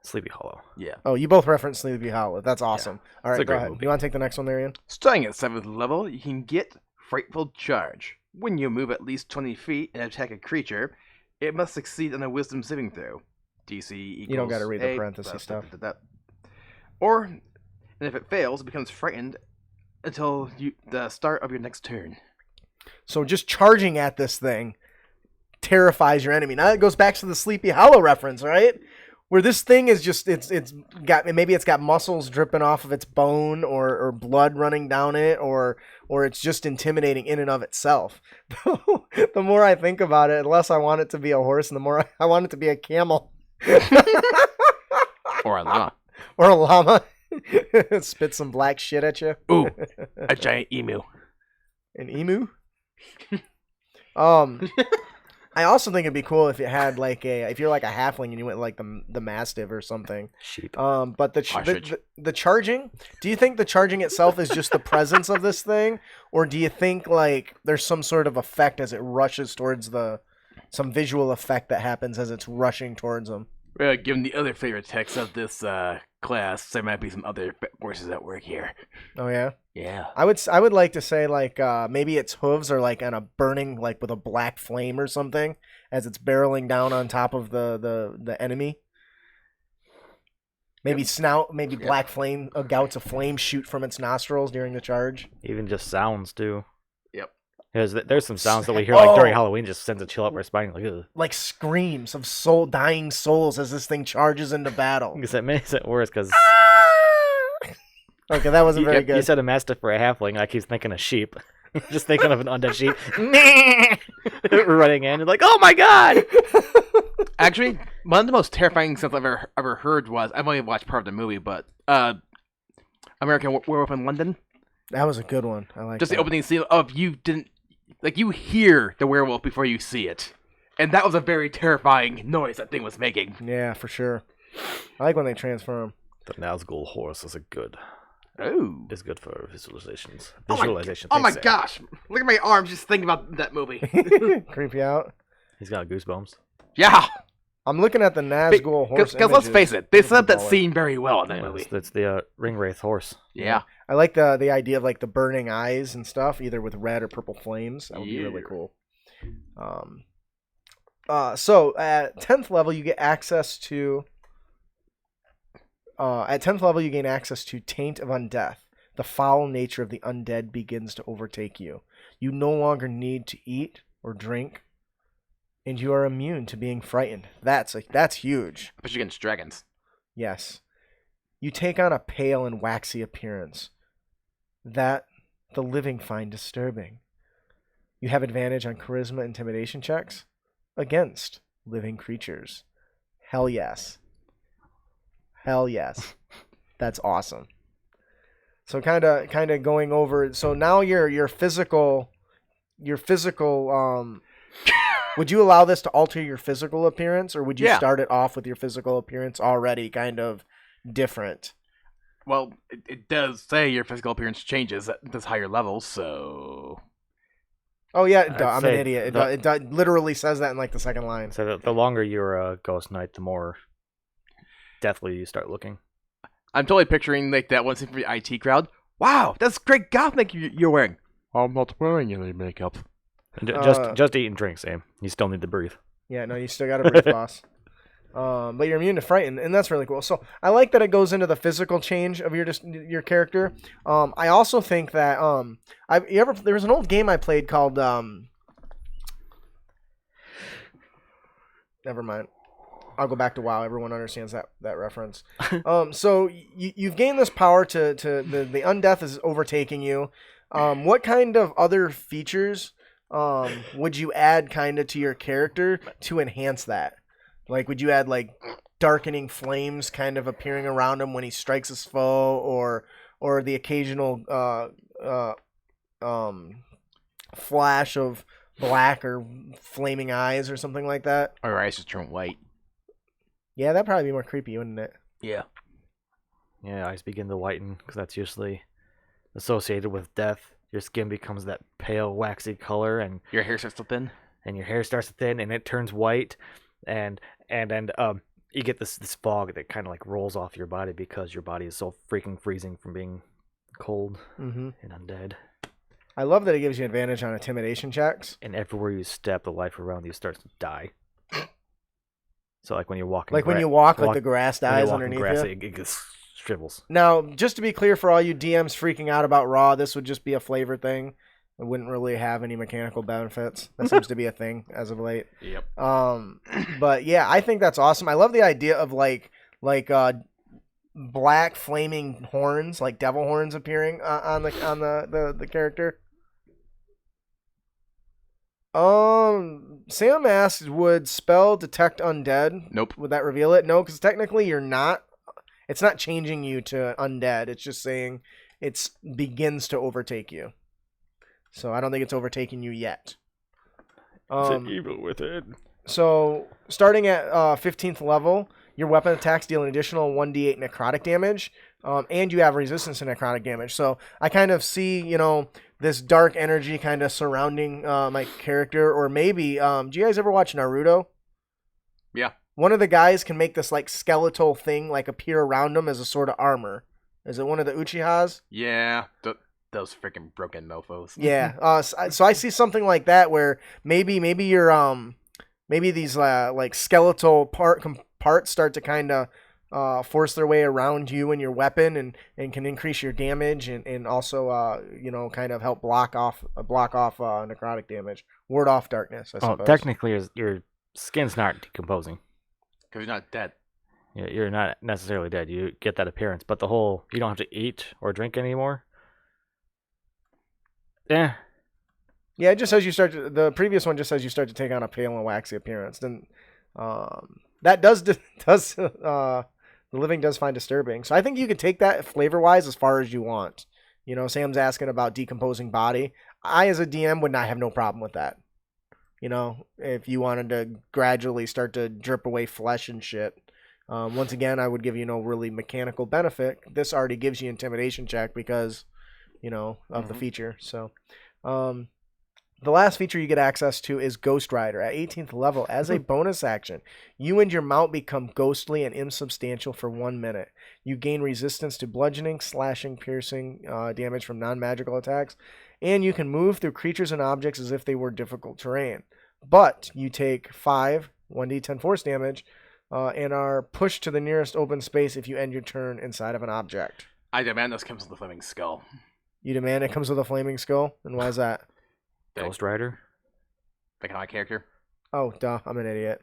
S2: Sleepy Hollow.
S3: Yeah.
S1: Oh, you both referenced Sleepy Hollow. That's awesome. All
S2: It's
S1: right,
S2: a
S1: go
S2: great
S1: ahead.
S2: movie.
S1: You want to take the next one there, Ian?
S3: Starting at 7th level, you can get Frightful Charge. When you move at least 20 feet and attack a creature, it must succeed on a Wisdom saving throw. DC equals...
S1: You don't gotta read the
S3: 8,
S1: parentheses stuff.
S3: Or, and if it fails, it becomes frightened until the start of your next turn.
S1: So just charging at this thing terrifies your enemy. Now it goes back to the Sleepy Hollow reference, right? Where this thing is just it's got muscles dripping off of its bone or blood running down it or it's just intimidating in and of itself. The more I think about it, the less I want it to be a horse, and the more I want it to be a camel
S3: Or a llama.
S1: or a llama. Spit some black shit at you.
S3: Ooh, a giant emu.
S1: An emu. I also think it'd be cool if you had if you're like a halfling and you went like the mastiff or something.
S2: Sheep.
S1: But
S3: Ostrich.
S1: the charging. Do you think the charging itself is just the presence of this thing, or do you think like there's some sort of effect as it rushes towards some visual effect that happens as it's rushing towards them?
S3: Well, given the other favorite text of this class, there might be some other forces at work here.
S1: Oh yeah.
S3: Yeah.
S1: I would like to say maybe its hooves are like on a burning like with a black flame or something as it's barreling down on top of the enemy. Maybe snout, maybe black flame, gouts of flame shoot from its nostrils during the charge.
S2: Even just sounds too.
S3: Yep.
S2: There's some sounds that we hear like during
S1: Oh.
S2: Halloween just sends a chill up our spine like ugh.
S1: Like screams of dying souls as this thing charges into battle.
S2: Because it makes it worse because
S1: Okay, that wasn't very
S2: you
S1: good.
S2: said a mastiff for a halfling. I keep thinking of sheep. Just thinking of an undead sheep running in and like, oh my god!
S3: Actually, one of the most terrifying sounds I've ever heard was, I've only watched part of the movie, but American Werewolf in London.
S1: That was a good one. I like
S3: Just
S1: that.
S3: the opening scene of you hear the werewolf before you see it. And that was a very terrifying noise that thing was making.
S1: Yeah, for sure. I like when they transform.
S2: The Nazgul horse is good for visualizations.
S3: Oh
S2: Visualization.
S3: my
S2: Thanks, Sam.
S3: gosh. Look at my arms just thinking about that movie.
S1: Creep you out.
S2: He's got goosebumps.
S3: Yeah.
S1: I'm looking at the Nazgul horse.
S3: Because let's
S1: images.
S3: face it, they set up that
S1: Baller.
S3: scene very well in that
S2: Yeah,
S3: movie.
S2: it's the ringwraith horse.
S3: Yeah.
S1: I like the idea of like the burning eyes and stuff, either with red or purple flames. That would be really
S3: Yeah.
S1: cool. So at 10th level, you get access to. At 10th level, you gain access to Taint of Undeath. The foul nature of the undead begins to overtake you. You no longer need to eat or drink, and you are immune to being frightened. That's huge.
S3: Especially against dragons.
S1: Yes. You take on a pale and waxy appearance that the living find disturbing. You have advantage on charisma intimidation checks against living creatures. Hell yes. Hell yes. That's awesome. So kind of going over, so now your physical would you allow this to alter your physical appearance, or would you
S3: Yeah.
S1: start it off with your physical appearance already kind of different?
S3: Well, it does say your physical appearance changes at this higher level, so...
S1: Oh yeah,
S2: I'd
S1: I'm an
S2: say
S1: idiot.
S2: the-
S1: It literally says that in like the second line.
S2: So the longer you're a ghost knight, the more deathly you start looking.
S3: I'm totally picturing like that one scene from the IT crowd. Wow, that's great goth makeup you're wearing. I'm not wearing any makeup.
S2: And
S1: Uh,
S2: just eat and drink, Sam. You still need to breathe.
S1: Yeah, no, you still got to breathe, boss. But you're immune to frighten, and that's really cool. So I like that it goes into the physical change of your character. I also think that there was an old game I played called never mind. I'll go back to WoW. Everyone understands that reference. So you've gained this power to the undeath is overtaking you. What kind of other features would you add kind of to your character to enhance that? Like, would you add like darkening flames kind of appearing around him when he strikes his foe, or the occasional flash of black or flaming eyes or something like that.
S3: Or eyes just turn white.
S1: Yeah, that'd probably be more creepy, wouldn't it?
S3: Yeah.
S2: Yeah, eyes begin to whiten because that's usually associated with death. Your skin becomes that pale, waxy color, and
S3: Your hair starts to thin.
S2: your hair starts to thin, and it turns white, and you get this fog that kind of like rolls off your body because your body is so freaking freezing from being cold and undead.
S1: I love that it gives you advantage on intimidation checks.
S2: And everywhere you step, the life around you starts to die. So like when you're walking,
S1: Like when you walk, like the grass dies underneath you.
S2: It just shrivels.
S1: Now, just to be clear for all you DMs freaking out about Raw, this would just be a flavor thing. It wouldn't really have any mechanical benefits. That seems to be a thing as of late.
S3: Yep.
S1: But yeah, I think that's awesome. I love the idea of like black flaming horns, like devil horns appearing on the character. Sam asked, would spell detect undead?
S3: Nope.
S1: Would that reveal it? No, because technically you're not. It's not changing you to undead. It's just saying it begins to overtake you. So I don't think it's overtaking you yet.
S2: It's an evil within.
S1: So starting at 15th level, your weapon attacks deal an additional 1d8 necrotic damage, and you have resistance to necrotic damage. So I kind of see, this dark energy kind of surrounding my character, or maybe, do you guys ever watch Naruto?
S3: Yeah.
S1: One of the guys can make this like skeletal thing like appear around him as a sort of armor. Is it one of the Uchihas?
S3: Yeah. Those freaking broken mofos.
S1: Yeah. So I see something like that where maybe you're maybe these like skeletal parts start to kind of force their way around you and your weapon and can increase your damage and also kind of help block off necrotic damage, ward off darkness. I suppose.
S2: Technically, your skin's not decomposing.
S3: Because you're not dead.
S2: You're not necessarily dead. You get that appearance, but you don't have to eat or drink anymore. Yeah.
S1: Yeah, it just says the previous one just says you start to take on a pale and waxy appearance. Then that does the living does find disturbing. So I think you can take that flavor-wise as far as you want. Sam's asking about decomposing body. I, as a DM, would not have no problem with that. If you wanted to gradually start to drip away flesh and shit. Once again, I would give you no really mechanical benefit. This already gives you intimidation check because, of the feature. So, the last feature you get access to is Ghost Rider at 18th level. As a bonus action, you and your mount become ghostly and insubstantial for 1 minute. You gain resistance to bludgeoning, slashing, piercing damage from non-magical attacks, and you can move through creatures and objects as if they were difficult terrain. But you take 5 1d10 force damage and are pushed to the nearest open space if you end your turn inside of an object.
S3: I demand this comes with a flaming skull.
S1: You demand it comes with a flaming skull? And why is that?
S2: Ghost Rider?
S3: Like my character?
S1: Oh, duh. I'm an idiot.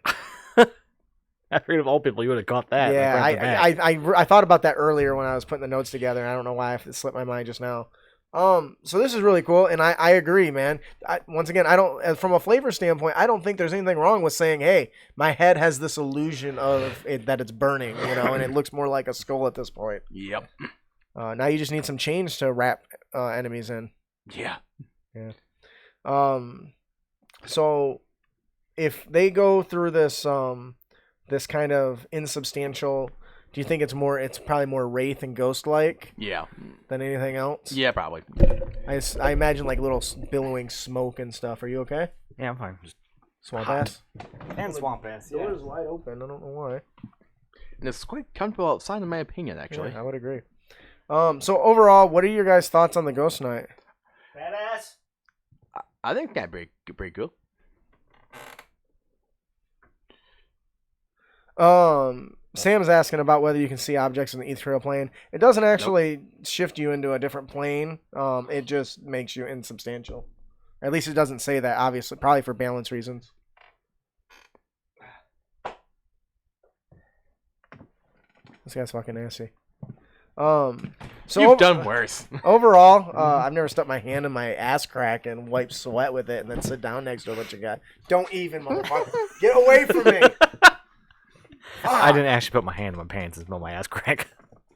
S2: I figured of all people, you would have caught that.
S1: Yeah, I thought about that earlier when I was putting the notes together, and I don't know why it slipped my mind just now. So this is really cool, and I agree, man. Once again, I don't, from a flavor standpoint, I don't think there's anything wrong with saying, hey, my head has this illusion of it, that it's burning, and it looks more like a skull at this point.
S3: Yep.
S1: Now you just need some chains to wrap enemies in.
S3: Yeah.
S1: Yeah. So if they go through this this kind of insubstantial, do you think it's probably more wraith and ghost like?
S3: Yeah.
S1: Than anything else?
S3: Yeah, probably.
S1: I imagine like little billowing smoke and stuff. Are you okay?
S2: Yeah, I'm fine. Just
S1: Swamp ass.
S2: and swamp ass.
S1: Door is wide open. I don't know why.
S3: And it's quite comfortable outside, in my opinion, actually.
S1: Yeah, I would agree. So overall, what are your guys' thoughts on the Ghost Knight?
S2: Badass.
S3: I think that'd be pretty cool.
S1: Sam's asking about whether you can see objects in the ethereal plane. It doesn't actually shift you into a different plane. It just makes you insubstantial. At least it doesn't say that, obviously. Probably for balance reasons. This guy's fucking nasty. So
S3: You've done worse.
S1: Overall, I've never stuck my hand in my ass crack and wipe sweat with it and then sit down next to a bunch of guys. Don't even, motherfucker. Get away from me.
S2: I didn't actually put my hand in my pants and smell my ass crack.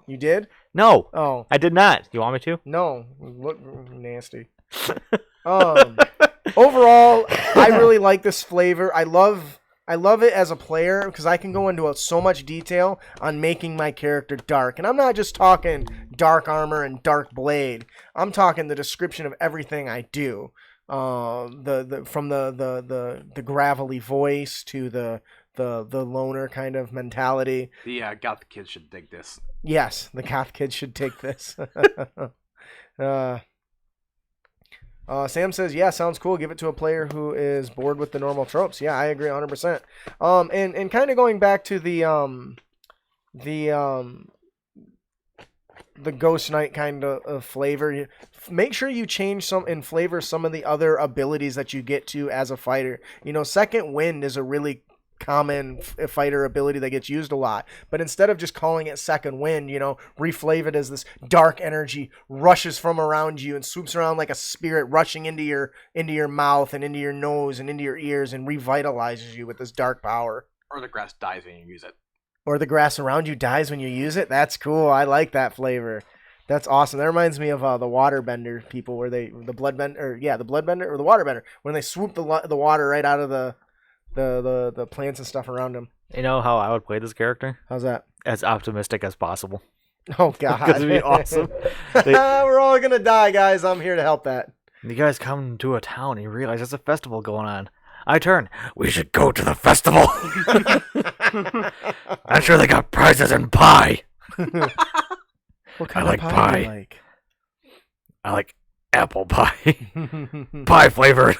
S1: You did?
S2: No,
S1: Oh,
S2: I did not. You want me to?
S1: no. Look nasty. Overall, I really like this flavor. I love it as a player because I can go into so much detail on making my character dark. And I'm not just talking dark armor and dark blade. I'm talking the description of everything I do. From the gravelly voice to the loner kind of mentality.
S3: The goth kids should dig this.
S1: Yes, the goth kids should take this. Sam says, yeah, sounds cool. Give it to a player who is bored with the normal tropes. Yeah, I agree 100%. And kind of going back to the Ghost Knight kind of flavor, make sure you change some and flavor some of the other abilities that you get to as a fighter. Second Wind is a really common fighter ability that gets used a lot, but instead of just calling it Second Wind, reflave it as this dark energy rushes from around you and swoops around like a spirit, rushing into your mouth and into your nose and into your ears and revitalizes you with this dark power.
S3: Or the grass dies when you use it.
S1: Or the grass around you dies when you use it. That's cool. I like that flavor. That's awesome. That reminds me of the waterbender people, where the bloodbender or the waterbender, when they swoop the water right out of the plants and stuff around them.
S2: You know how I would play this character?
S1: How's that?
S2: As optimistic as possible.
S1: Oh God,
S2: Because it'd be awesome.
S1: We're all gonna die, guys. I'm here to help that.
S2: You guys come to a town and you realize there's a festival going on. I turn. We should go to the festival. I'm sure they got prizes and pie.
S1: What kind
S2: I like
S1: of pie?
S2: pie.
S1: Do you like?
S2: I like apple pie. Pie flavored.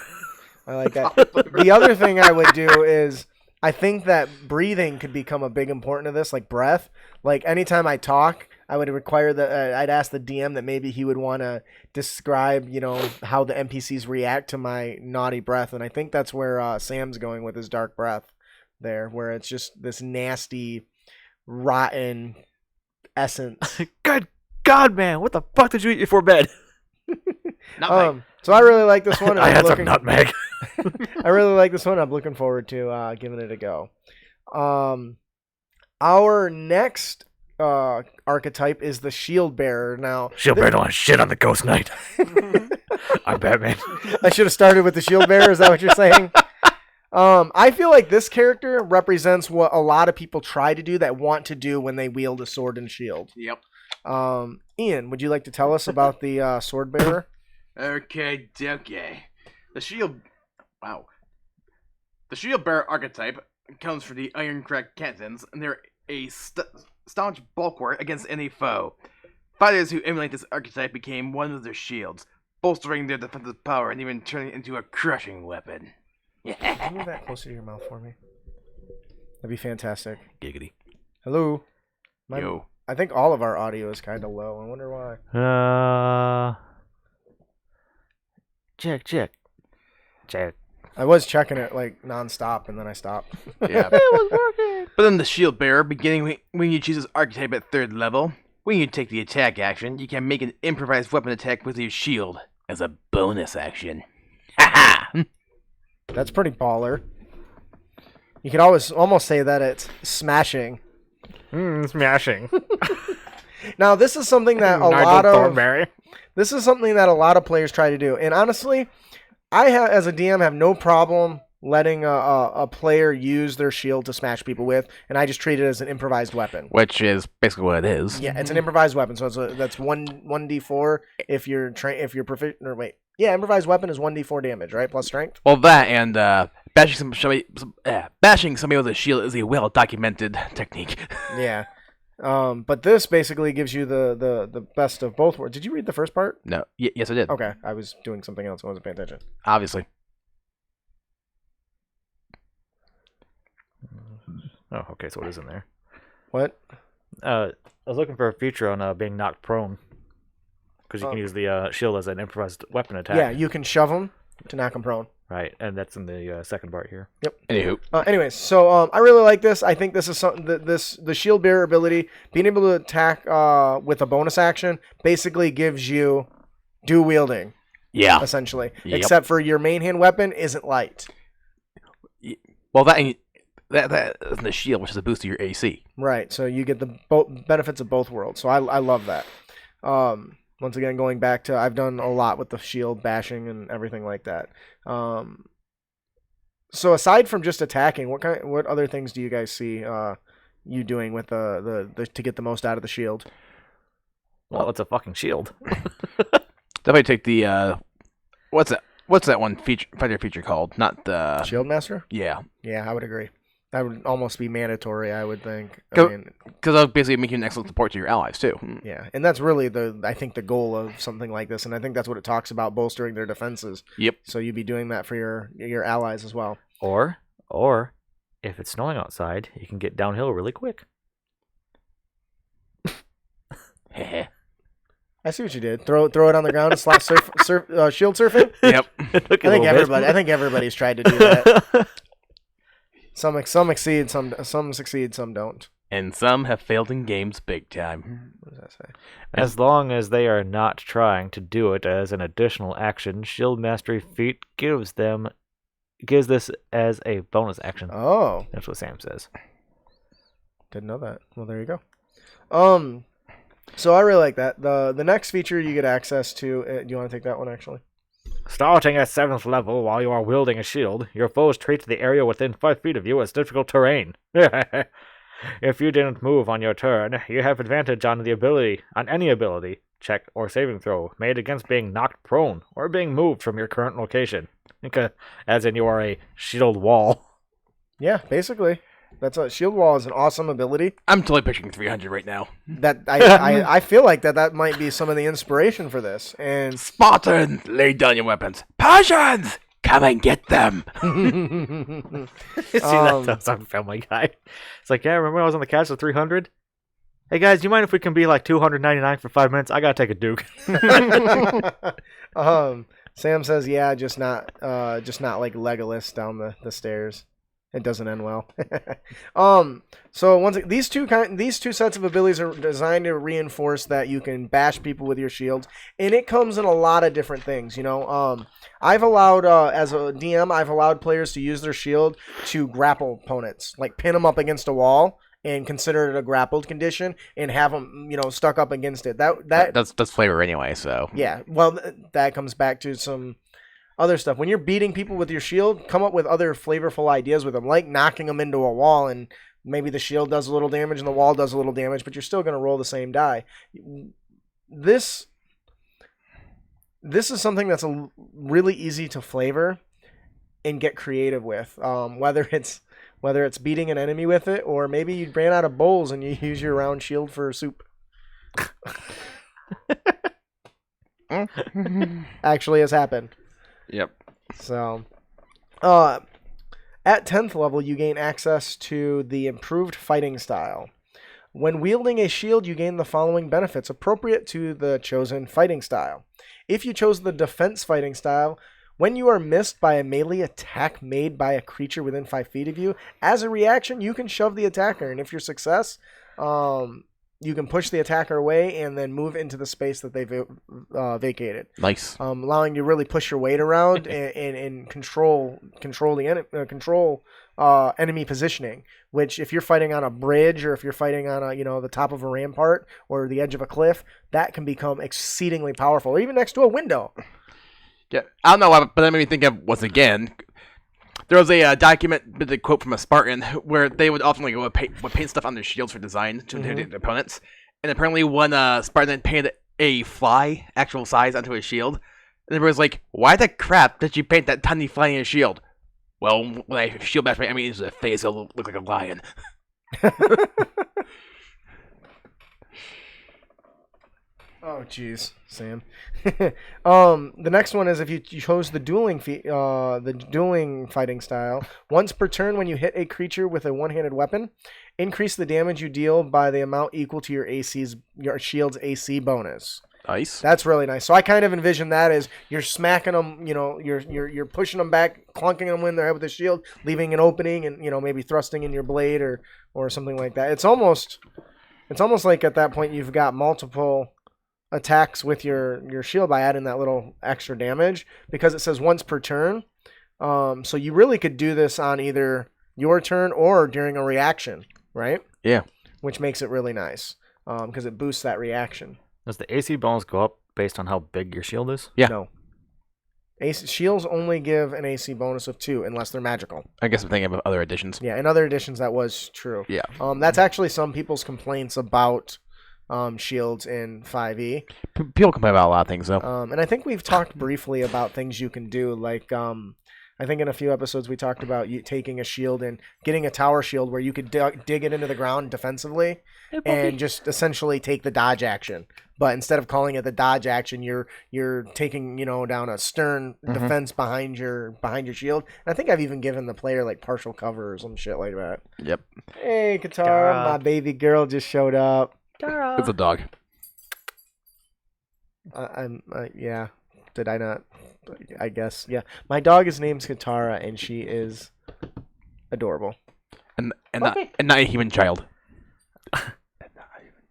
S1: I like that. The other thing I would do is, I think that breathing could become a big important of this, like breath. Like anytime I talk, I would require that I'd ask the DM that maybe he would want to describe, how the NPCs react to my naughty breath, and I think that's where Sam's going with his dark breath there, where it's just this nasty, rotten essence.
S2: Good God, man! What the fuck did you eat before bed?
S1: So I really like this one.
S2: I had some nutmeg.
S1: I really like this one. I'm looking forward to giving it a go. Our next archetype is the Shield Bearer. Now,
S2: Shield Bearer don't want shit on the Ghost Knight. I'm Batman.
S1: I should have started with the Shield Bearer. Is that what you're saying? I feel like this character represents what a lot of people try to do that want to do when they wield a sword and shield.
S3: Yep.
S1: Ian, would you like to tell us about the Sword Bearer?
S3: Okay. The shield bearer archetype comes from the Ironcrag Cantons, and they're a staunch bulwark against any foe. Fighters who emulate this archetype became one of their shields, bolstering their defensive power and even turning it into a crushing weapon.
S1: Can you move that closer to your mouth for me? That'd be fantastic.
S2: Giggity.
S1: Hello.
S3: Yo.
S1: I think all of our audio is kind of low. I wonder why. Check. I was checking it like nonstop, and then I stopped.
S3: Yeah. It was working. But then the shield bearer, beginning when you choose this archetype at 3rd level, when you take the attack action, you can make an improvised weapon attack with your shield as a bonus action. Haha!
S1: That's pretty baller. You could almost say that it's smashing.
S2: Smashing.
S1: Now, this is something that a lot of players try to do, and honestly, I as a DM have no problem letting a player use their shield to smash people with, and I just treat it as an improvised weapon.
S3: Which is basically what it is.
S1: Yeah, it's an improvised weapon, so that's 1d4 if you're proficient. Or wait, yeah, improvised weapon is 1d4 damage, right? Plus strength.
S3: Well, that and bashing somebody with a shield is a well-documented technique.
S1: Yeah. But this basically gives you the best of both worlds. Did you read the first part?
S3: No. Yes, I did.
S1: Okay, I was doing something else. I wasn't paying attention.
S3: Obviously.
S2: Oh, okay, so what is in there?
S1: What?
S2: I was looking for a feature on being knocked prone. Because you can use the shield as an improvised weapon attack.
S1: Yeah, you can shove them to knock them prone.
S2: Right, and that's in the second part here.
S1: Yep.
S3: Anywho.
S1: Anyways, so I really like this. I think this is something that the shield bearer ability, being able to attack with a bonus action, basically gives you dual wielding.
S3: Yeah.
S1: Essentially.
S3: Yep.
S1: Except for your main hand weapon isn't light.
S3: Well, that that isn't a shield, which is a boost to your AC.
S1: Right. So you get the benefits of both worlds. So I love that. Once again, going back to, I've done a lot with the shield bashing and everything like that. So aside from just attacking, what other things do you guys see you doing with the to get the most out of the shield?
S2: Well, it's a fucking shield.
S3: Definitely take the what's that one fighter feature called? Not the
S1: Shield Master?
S3: Yeah,
S1: Yeah, I would agree. That would almost be mandatory, I would think. I mean,
S3: because that'll basically make you an excellent support to your allies too.
S1: yeah, and that's really I think the goal of something like this, and I think that's what it talks about, bolstering their defenses.
S3: Yep.
S1: So you'd be doing that for your allies as well.
S2: Or if it's snowing outside, you can get downhill really quick.
S1: I see what you did. Throw it on the ground and slap shield surfing.
S3: Yep.
S1: I think everybody's tried to do that. Some succeed, some succeed, some don't.
S3: And some have failed in games big time.
S1: What does that say?
S2: As long as they are not trying to do it as an additional action, Shield Mastery feat gives this as a bonus action.
S1: Oh,
S2: That's what Sam says.
S1: didn't know that. Well, there you go. So I really like that. The next feature you get access to. Do you want to take that one actually?
S2: Starting at 7th level while you are wielding a shield, your foes treat the area within 5 feet of you as difficult terrain. If you didn't move on your turn, you have advantage on any ability, check, or saving throw made against being knocked prone or being moved from your current location. As in you are a shield wall.
S1: Yeah, basically. That's a shield wall is an awesome ability.
S3: I'm totally picturing 300 right now.
S1: That I feel like that might be some of the inspiration for this. And
S3: Spartans, lay down your weapons. Persians, come and get them.
S2: See, that's on Family Guy. It's like, yeah, remember when I was on the couch at 300? Hey guys, do you mind if we can be like 299 for 5 minutes? I gotta take a Duke.
S1: Sam says, yeah, just not like Legolas down the stairs. It doesn't end well. So these two sets of abilities are designed to reinforce that you can bash people with your shields, and it comes in a lot of different things. I've allowed as a DM, I've allowed players to use their shield to grapple opponents, like pin them up against a wall and consider it a grappled condition and have them, stuck up against it.
S3: That's flavor anyway. So
S1: yeah, well, that comes back to some other stuff. When you're beating people with your shield, come up with other flavorful ideas with them, like knocking them into a wall, and maybe the shield does a little damage and the wall does a little damage, but you're still going to roll the same die. This is something that's really easy to flavor and get creative with. Whether it's beating an enemy with it, or maybe you ran out of bowls and you use your round shield for soup. Actually has happened.
S3: Yep.
S1: So, at 10th level, you gain access to the improved fighting style. When wielding a shield, you gain the following benefits appropriate to the chosen fighting style. If you chose the defense fighting style, when you are missed by a melee attack made by a creature within 5 feet of you, as a reaction, you can shove the attacker, and if you're success, you can push the attacker away and then move into the space that they've vacated.
S3: Nice.
S1: Allowing you to really push your weight around and control enemy positioning. Which, if you're fighting on a bridge or if you're fighting on the top of a rampart or the edge of a cliff, that can become exceedingly powerful. Or even next to a window.
S3: Yeah, I don't know why, but that made me think of once again. There was a documented quote from a Spartan where they would often would paint stuff on their shields for design to intimidate their opponents. And apparently one Spartan painted a fly, actual size, onto his shield. And everyone was like, why the crap did you paint that tiny fly in his shield? Well, when I shield bash my enemy's face, it'll look like a lion.
S1: Oh, jeez, Sam. The next one is if you chose the dueling fighting style. Once per turn, when you hit a creature with a one-handed weapon, increase the damage you deal by the amount equal to your shield's AC bonus.
S3: Nice.
S1: That's really nice. So I kind of envision that as you're smacking them, you're pushing them back, clunking them in their head with the shield, leaving an opening, and maybe thrusting in your blade or something like that. It's almost like at that point you've got multiple attacks with your shield by adding that little extra damage, because it says once per turn. So you really could do this on either your turn or during a reaction, right?
S3: Yeah.
S1: Which makes it really nice because it boosts that reaction.
S2: Does the AC bonus go up based on how big your shield is?
S3: Yeah.
S1: No. Shields only give an AC bonus of 2 unless they're magical.
S3: I guess I'm thinking of other editions.
S1: Yeah, in other editions that was true.
S3: Yeah.
S1: That's actually some people's complaints about shields in 5e.
S3: People complain about a lot of things, though.
S1: And I think we've talked briefly about things you can do. Like, I think in a few episodes we talked about you taking a shield and getting a tower shield where you could dig it into the ground defensively and just essentially take the dodge action. But instead of calling it the dodge action, you're taking down a stern defense behind your shield. And I think I've even given the player like partial cover or some shit like that.
S3: Yep.
S1: Hey, Katara, my baby girl just showed up.
S3: It's a dog.
S1: Yeah. Did I not? I guess. Yeah. My dog is named Katara, and she is adorable.
S3: And not a human child.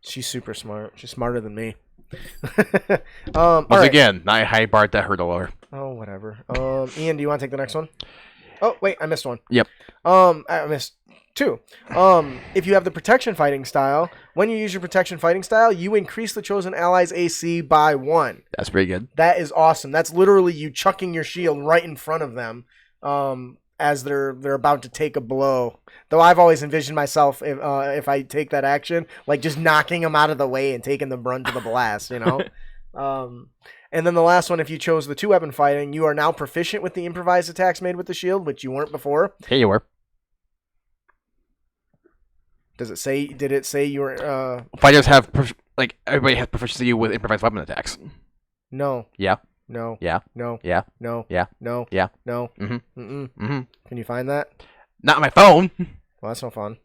S1: She's super smart. She's smarter than me.
S3: Once again, not a high bar that hurdle over.
S1: Oh, whatever. Ian, do you want to take the next one? Oh, wait, I missed one.
S3: Yep.
S1: I missed 2. If you have the protection fighting style, when you use your protection fighting style, you increase the chosen ally's AC by 1.
S3: That's pretty good.
S1: That is awesome. That's literally you chucking your shield right in front of them as they're about to take a blow. Though I've always envisioned myself, if I take that action, like just knocking them out of the way and taking the brunt of the blast, And then the last one, if you chose the 2-weapon fighting, you are now proficient with the improvised attacks made with the shield, which you weren't before.
S3: Hey, you were.
S1: Did it say you were...
S3: Fighters have... everybody has proficiency with improvised weapon attacks.
S1: No.
S3: Yeah.
S1: No.
S3: Yeah.
S1: No.
S3: Yeah.
S1: No.
S3: Yeah.
S1: No.
S3: Yeah.
S1: No.
S3: Mm-hmm.
S1: Mm-mm.
S3: Mm-hmm.
S1: Can you find that?
S3: Not on my phone.
S1: Well, that's no fun.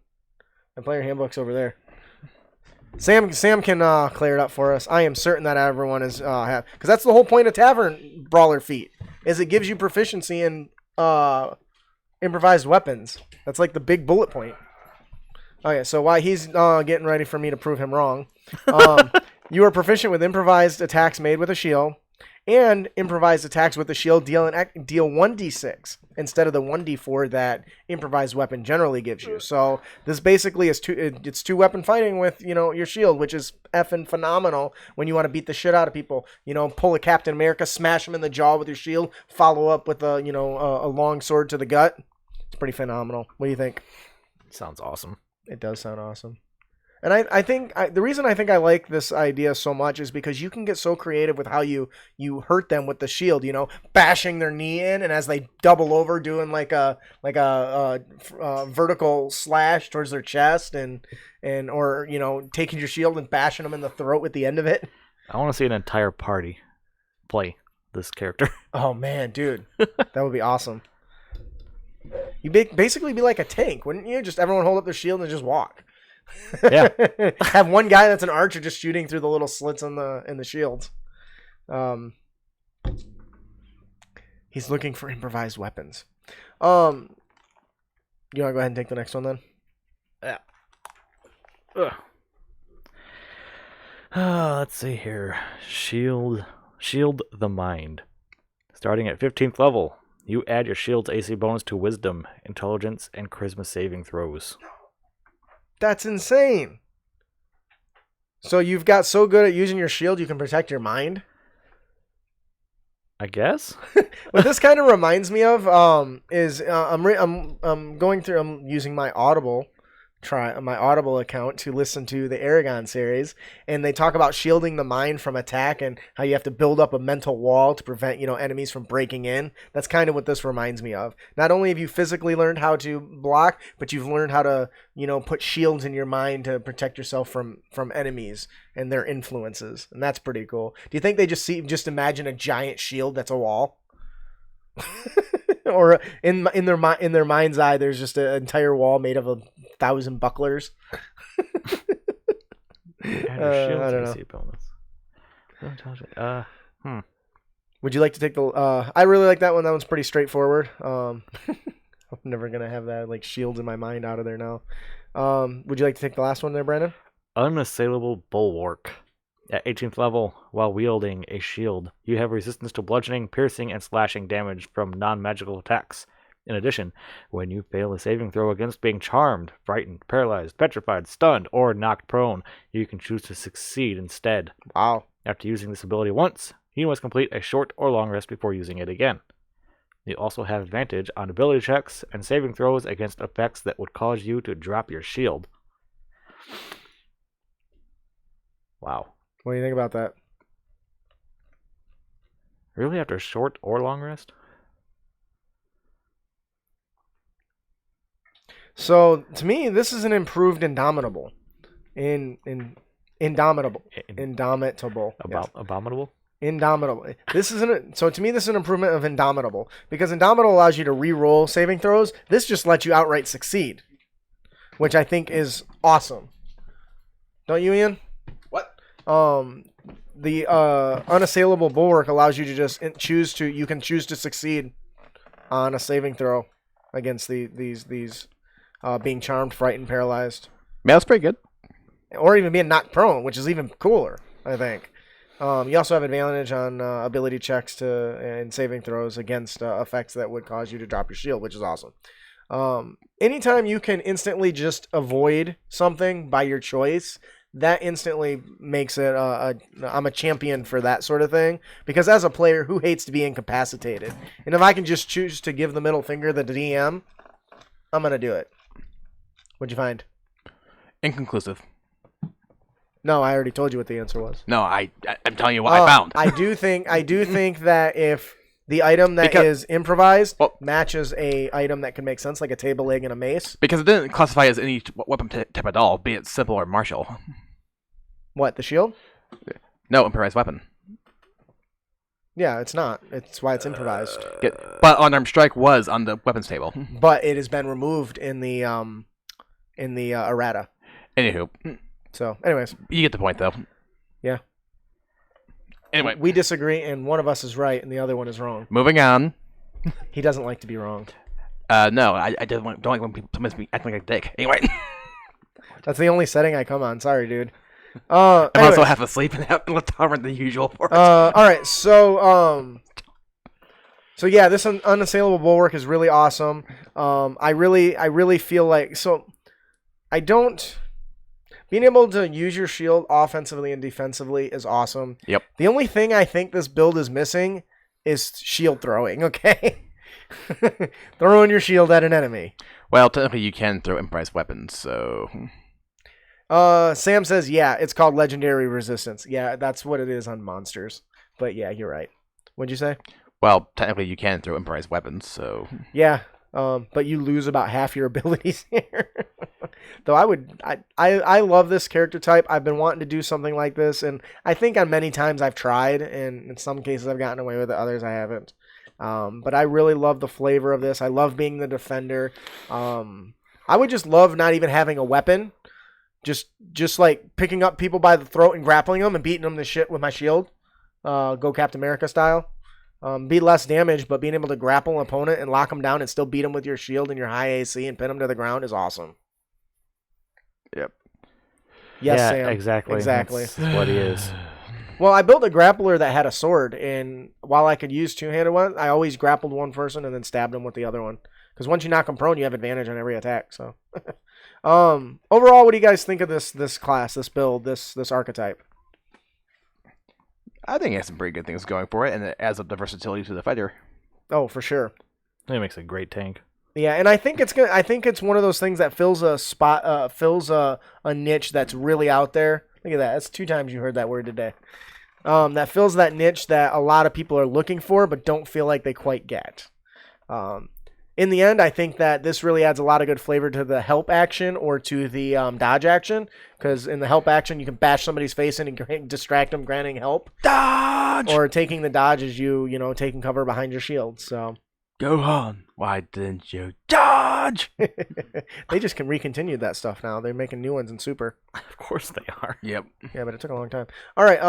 S1: The player handbook's over there. Sam can clear it up for us. I am certain that everyone is because that's the whole point of Tavern Brawler feat is it gives you proficiency in improvised weapons. That's like the big bullet point. Okay, so while he's getting ready for me to prove him wrong, you are proficient with improvised attacks made with a shield, and improvised attacks with the shield deal 1d6 instead of the 1d4 that improvised weapon generally gives you. So this basically is it's 2-weapon fighting with your shield, which is effing phenomenal when you want to beat the shit out of people. Pull a Captain America, smash him in the jaw with your shield, follow up with a long sword to the gut. It's pretty phenomenal. What do you think?
S2: Sounds awesome.
S1: It does sound awesome. And I think the reason I think I like this idea so much is because you can get so creative with how you hurt them with the shield, bashing their knee in, and as they double over, doing like a vertical slash towards their chest, or taking your shield and bashing them in the throat with the end of it.
S2: I want to see an entire party play this character.
S1: Oh man, dude, that would be awesome. You basically be like a tank, wouldn't you? Just everyone hold up their shield and just walk.
S2: Yeah.
S1: Have one guy that's an archer just shooting through the little slits in the shields. He's looking for improvised weapons. You want to go ahead and take the next one then?
S2: Yeah. Let's see here. Shield the mind. Starting at 15th level, you add your shield's AC bonus to Wisdom, Intelligence, and Charisma saving throws.
S1: That's insane. So you've got so good at using your shield, you can protect your mind?
S2: I guess.
S1: What this kind of reminds me of is I'm going through. I'm using my Audible account to listen to the Aragon series, and they talk about shielding the mind from attack and how you have to build up a mental wall to prevent enemies from breaking in. That's kind of what this reminds me of. Not only have you physically learned how to block, but you've learned how to put shields in your mind to protect yourself from enemies and their influences, and that's pretty cool. Do you think they just imagine a giant shield that's a wall? Or in their mind's eye, there's just an entire wall made of 1,000 bucklers. I don't know. Would you like to take the? I really like that one. That one's pretty straightforward. I'm never gonna have that like shield in my mind out of there now. Would you like to take the last one there, Brandon?
S2: Unassailable Bulwark. At 18th level, while wielding a shield, you have resistance to bludgeoning, piercing, and slashing damage from non-magical attacks. In addition, when you fail a saving throw against being charmed, frightened, paralyzed, petrified, stunned, or knocked prone, you can choose to succeed instead.
S1: Wow.
S2: After using this ability once, you must complete a short or long rest before using it again. You also have advantage on ability checks and saving throws against effects that would cause you to drop your shield. Wow.
S1: What do you think about that?
S2: Really, after a short or long rest?
S1: So to me, this is an improved Indomitable. Indomitable. Indomitable. Yes.
S2: Abominable?
S1: Indomitable. So to me, this is an improvement of Indomitable because Indomitable allows you to re-roll saving throws. This just lets you outright succeed, which I think is awesome. Don't you, Ian?
S3: What?
S1: The Unassailable Bulwark allows you to just choose to succeed on a saving throw against these being charmed, frightened, paralyzed,
S3: Yeah, that's pretty good.
S1: or even being knocked prone, which is even cooler, I think. You also have advantage on ability checks and saving throws against effects that would cause you to drop your shield, which is awesome. Anytime you can instantly just avoid something by your choice, that instantly makes it I'm a champion for that sort of thing, because as a player, who hates to be incapacitated? And if I can just choose to give the middle finger to the DM, I'm going to do it. What'd you find?
S3: Inconclusive.
S1: No, I already told you what the answer was.
S3: No, I'm telling you what I found.
S1: I do think that if the item that is improvised matches a item that can make sense, like a table leg and a mace.
S3: Because it didn't classify as any weapon type at all, be it simple or martial.
S1: What, the shield?
S3: No, improvised weapon.
S1: Yeah, it's not. It's why it's improvised.
S3: But unarmed strike was on the weapons table.
S1: But it has been removed in the errata.
S3: Anywho.
S1: So, anyways.
S3: You get the point, though.
S1: Yeah.
S3: Anyway.
S1: We disagree, and one of us is right, and the other one is wrong.
S3: Moving on.
S1: He doesn't like to be wrong.
S3: No, I don't like when people be acting like a dick. Anyway.
S1: That's the only setting I come on. Sorry, dude.
S3: I'm also half asleep and have less tolerant than usual for it.
S1: All right, so yeah, this Unassailable Bulwark is really awesome. I really feel like being able to use your shield offensively and defensively is awesome.
S3: Yep.
S1: The only thing I think this build is missing is shield throwing. Okay, throwing your shield at an enemy.
S3: Well, technically you can throw improvised weapons, so.
S1: Sam says, yeah, it's called Legendary Resistance. Yeah, that's what it is on monsters. But yeah, you're right. What'd you say?
S3: Well, technically you can throw improvised weapons, so.
S1: Yeah, but you lose about half your abilities here. Though I love this character type. I've been wanting to do something like this, and I think on many times I've tried, and in some cases I've gotten away with it, others I haven't. But I really love the flavor of this. I love being the defender. I would just love not even having a weapon. Just like picking up people by the throat and grappling them and beating them to shit with my shield. Go Captain America style. Be less damage, but being able to grapple an opponent and lock them down and still beat them with your shield and your high AC and pin them to the ground is awesome.
S3: Yep.
S1: Yes,
S2: yeah,
S1: Sam.
S2: Exactly. That's what he is.
S1: Well, I built a grappler that had a sword, and while I could use two-handed one, I always grappled one person and then stabbed them with the other one. Because once you knock them prone, you have advantage on every attack. So, overall, what do you guys think of this class, this build, this archetype?
S3: I think it has some pretty good things going for it, and it adds up the versatility to the fighter.
S1: Oh, for sure.
S2: It makes a great tank.
S1: Yeah, and I think it's one of those things that fills a spot, fills a niche that's really out there. Look at that. That's 2 times you heard that word today. That fills that niche that a lot of people are looking for, but don't feel like they quite get. In the end, I think that this really adds a lot of good flavor to the help action or to the dodge action, because in the help action, you can bash somebody's face in and distract them, granting help.
S3: Dodge!
S1: Or taking the dodge as you taking cover behind your shield. So
S3: go on. Why didn't you dodge?
S1: They just can recontinue that stuff now. They're making new ones in Super.
S2: Of course they are.
S3: Yep.
S1: Yeah, but it took a long time. All right.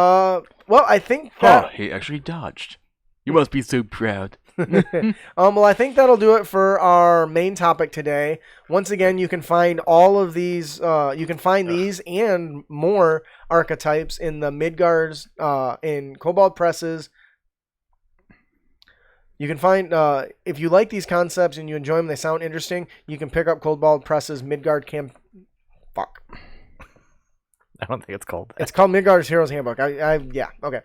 S1: Well, I think that...
S3: Oh, he actually dodged. You must be so proud.
S1: Well, I think that'll do it for our main topic today. Once again, you can find all of these. You can find these and more archetypes in the Midgard's in Kobold Press's You can find, if you like these concepts and you enjoy them, they sound interesting, you can pick up Kobold Press's Midgard Fuck.
S2: I don't think it's called that.
S1: It's called Midgard Heroes Handbook. Yeah, okay.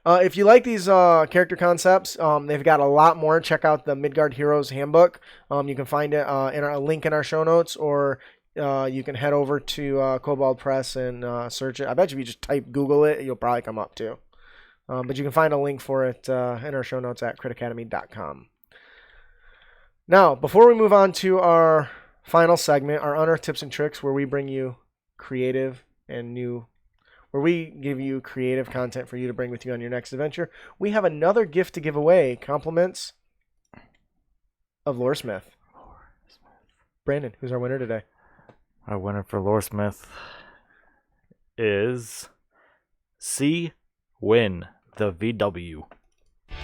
S1: If you like these character concepts, they've got a lot more. Check out the Midgard Heroes Handbook. You can find it in a link in our show notes, or you can head over to Kobold Press and search it. I bet you if you just Google it, you'll probably come up too. But you can find a link for it in our show notes at critacademy.com. Now, before we move on to our final segment, our Unearthed Tips and Tricks, where we bring you creative and new, where we give you creative content for you to bring with you on your next adventure, we have another gift to give away. Compliments of Loresmith. Brandon, who's our winner today?
S2: Our winner for Loresmith is C. Win, the VW.
S4: When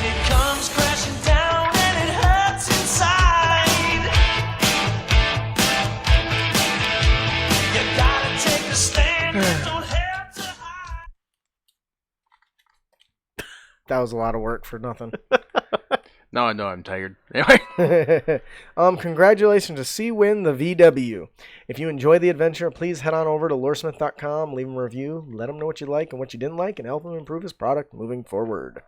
S4: it comes crashing down and it hurts inside, you gotta take a stand and don't have to hide.
S1: That was a lot of work for nothing.
S3: No, I know I'm tired. Anyway.
S1: Congratulations to C-Win the VW. If you enjoy the adventure, please head on over to loresmith.com, leave him a review, let him know what you like and what you didn't like, and help him improve his product moving forward.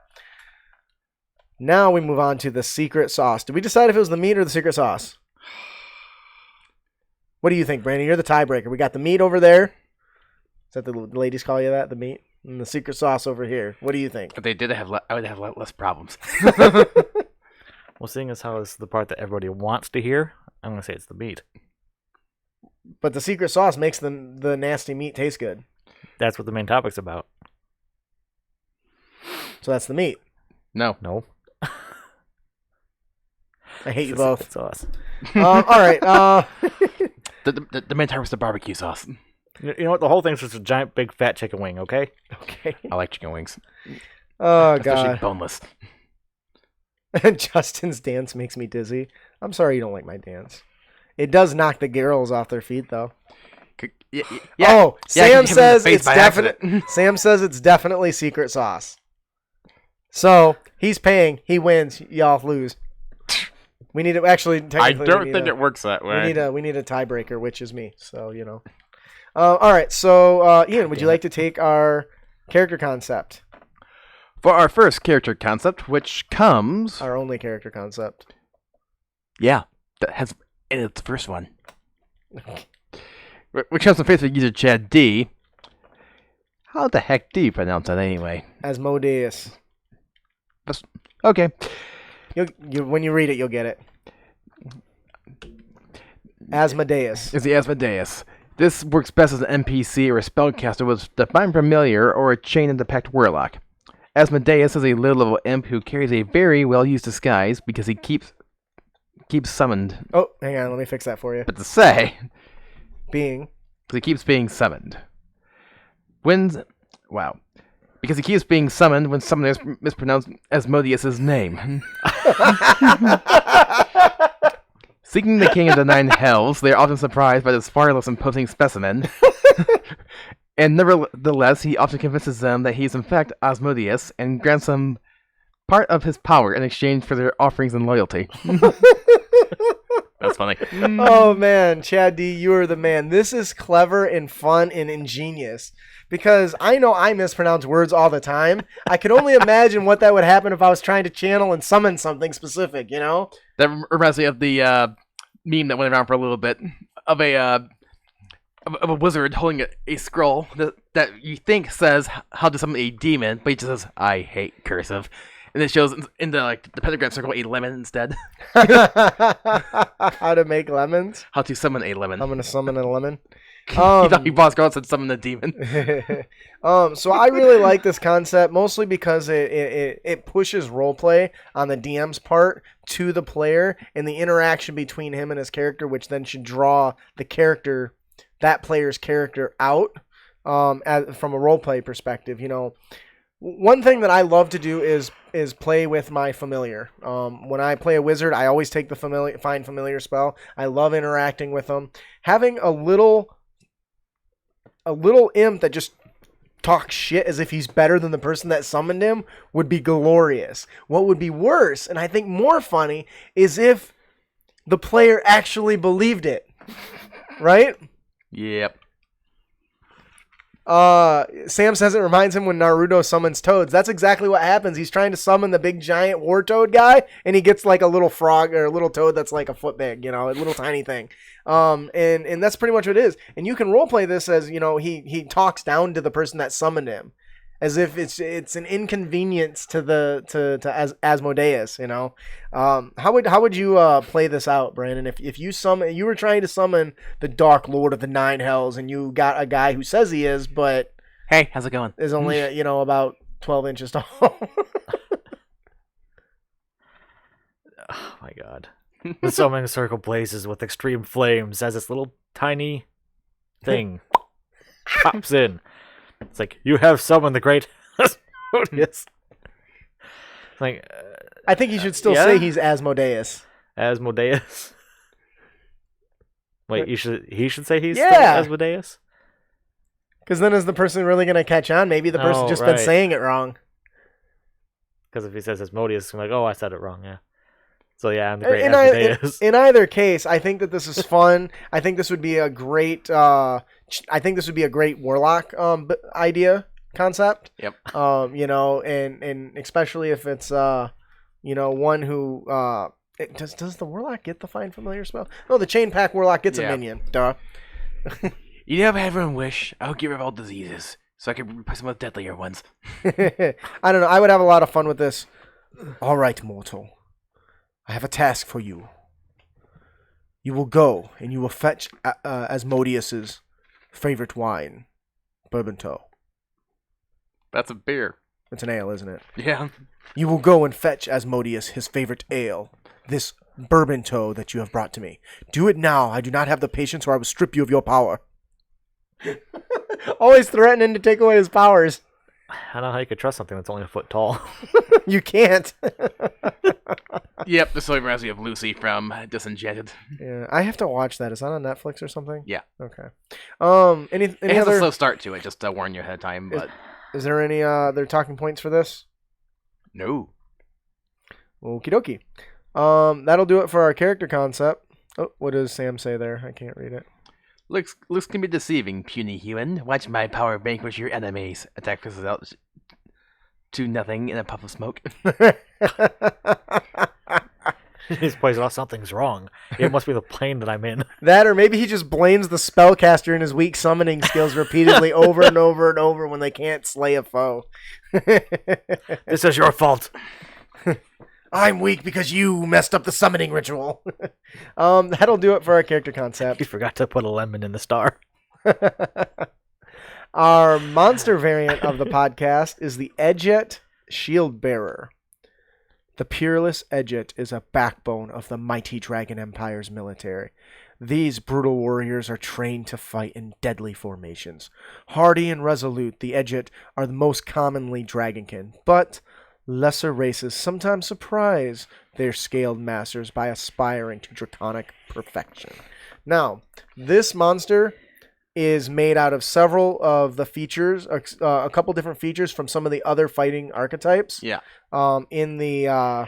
S1: Now we move on to the secret sauce. Did we decide if it was the meat or the secret sauce? What do you think, Brandon? You're the tiebreaker. We got the meat over there. Is that the ladies call you that, the meat? And the secret sauce over here. What do you think?
S3: If they did have, I would have less problems.
S2: Well, seeing as how it's the part that everybody wants to hear, I'm going to say it's the meat.
S1: But the secret sauce makes the nasty meat taste good.
S2: That's what the main topic's about.
S1: So that's the meat.
S3: No.
S2: No.
S1: I hate you
S2: It's the
S1: both.
S2: secret sauce.
S1: All right.
S3: The main time was the barbecue sauce.
S2: You know what? The whole thing's just a giant, big, fat chicken wing, okay?
S1: Okay.
S3: I like chicken wings.
S1: Oh,
S3: Especially
S1: God.
S3: boneless.
S1: Justin's dance makes me dizzy. I'm sorry you don't like my dance. It does knock the girls off their feet, though.
S3: Yeah,
S1: Oh, Sam says it's
S3: definite.
S1: Sam says it's definitely secret sauce. So he's paying. He wins. Y'all lose. We need to actually.
S3: I
S1: Technically,
S3: don't think it works that way.
S1: We need a tiebreaker, which is me. So you know. All right. So Ian, would you like to take our character concept?
S3: For our first character concept, which comes...
S1: Our only character concept.
S3: Yeah, that has... And it's the first one. Which comes from Facebook user Chad D. How the heck do you pronounce that anyway?
S1: Asmodeus.
S3: Okay.
S1: When you read it, you'll get it. Asmodeus.
S3: It's the Asmodeus. This works best as an NPC or a spellcaster with Divine Familiar or a Chain of the Pact Warlock. Asmodeus is a low-level imp who carries a very well-used disguise because he keeps summoned.
S1: Oh, hang on. Let me fix that for you.
S3: But to say...
S1: Being...
S3: Because he keeps being summoned. Wow. Because he keeps being summoned when summoners mispronounce Asmodeus' name. Seeking the king of the nine hells, they are often surprised by this far less imposing specimen. And nevertheless, he often convinces them that he is in fact Asmodeus and grants them part of his power in exchange for their offerings and loyalty. That's funny.
S1: Oh man, Chad D, you are the man. This is clever and fun and ingenious. Because I know I mispronounce words all the time. I could only imagine what that would happen if I was trying to channel and summon something specific, you know?
S3: That reminds me of the meme that went around for a little bit of a wizard holding a scroll that you think says how to summon a demon, but he just says, I hate cursive. And it shows in the pentagram circle a lemon instead.
S1: How to make lemons?
S3: How to summon a lemon.
S1: I'm going to summon a lemon.
S3: He thought he boss girl and said summon a demon.
S1: So I really like this concept, mostly because it pushes roleplay on the DM's part to the player and the interaction between him and his character, which then should draw that player's character out from a roleplay perspective. You know, one thing that I love to do is play with my familiar. When I play a wizard, I always take the find familiar spell. I love interacting with them. Having a little imp that just talk shit as if he's better than the person that summoned him would be glorious. What would be worse, and I think more funny, is if the player actually believed it. Right?
S3: Yep.
S1: Sam says it reminds him when Naruto summons toads. That's exactly what happens. He's trying to summon the big giant war toad guy, and he gets like a little frog or a little toad that's like a foot big, a little tiny thing. And that's pretty much what it is. And you can roleplay this as, he talks down to the person that summoned him, as if it's an inconvenience to Asmodeus. How would you play this out, Brandon? If you were trying to summon the Dark Lord of the Nine Hells, and you got a guy who says he is, but
S3: hey, how's it going?
S1: Is only about 12 inches tall.
S2: Oh my god. The summoning circle blazes with extreme flames as this little tiny thing pops in. It's like, you have summoned the great Asmodeus. Like,
S1: I think you should still say he's Asmodeus.
S2: Asmodeus. Wait, he should say he's Asmodeus?
S1: Because then is the person really going to catch on? Maybe the person just been saying it wrong.
S2: Because if he says Asmodeus, I'm like, oh, I said it wrong, yeah. So yeah, I'm the great Asmodeus.
S1: In either case, I think that this is fun. I think this would be a great Warlock idea concept.
S3: Yep.
S1: And especially if it's one who does the Warlock get the Find Familiar spell? No, the Chain Pack Warlock gets a minion. Duh.
S3: You never had one wish. I'll get rid of all diseases so I can replace them with deadlier ones.
S1: I don't know. I would have a lot of fun with this. All right, mortal. I have a task for you. You will go and you will fetch Asmodeus's favorite wine, Bourbon Toe.
S3: That's a beer.
S1: It's an ale, isn't it?
S3: Yeah.
S1: You will go and fetch Asmodeus his favorite ale, this Bourbon Toe that you have brought to me. Do it now. I do not have the patience, or I will strip you of your power. Always threatening to take away his powers.
S2: I don't know how you could trust something that's only a foot tall.
S1: You can't.
S3: Yep, this only reminds me of Lucy from Disenchanted.
S1: Yeah, I have to watch that. Is that on Netflix or something?
S3: Yeah.
S1: Okay. Any
S3: it has
S1: other...
S3: a slow start to it, just to warn you ahead of time. But
S1: is there any other talking points for this?
S3: No.
S1: Okie dokie. That'll do it for our character concept. Oh, what does Sam say there? I can't read it.
S3: Looks can be deceiving, puny human. Watch my power vanquish your enemies. Attack fizzles out to nothing in a puff of smoke.
S2: He's poisoned. Oh, something's wrong. It must be the plane that I'm in.
S1: That, or maybe he just blames the spellcaster and his weak summoning skills repeatedly over and over and over when they can't slay a foe.
S2: This is your fault.
S1: I'm weak because you messed up the summoning ritual. That'll do it for our character concept.
S2: You forgot to put a lemon in the star.
S1: Our monster variant of the podcast is the Edget Shield Bearer. The peerless Edget is a backbone of the mighty Dragon Empire's military. These brutal warriors are trained to fight in deadly formations. Hardy and resolute, the Edget are the most commonly dragonkin, but lesser races sometimes surprise their scaled masters by aspiring to draconic perfection. Now, this monster is made out of several of the features, a couple different features from some of the other fighting archetypes.
S3: Yeah.
S1: In the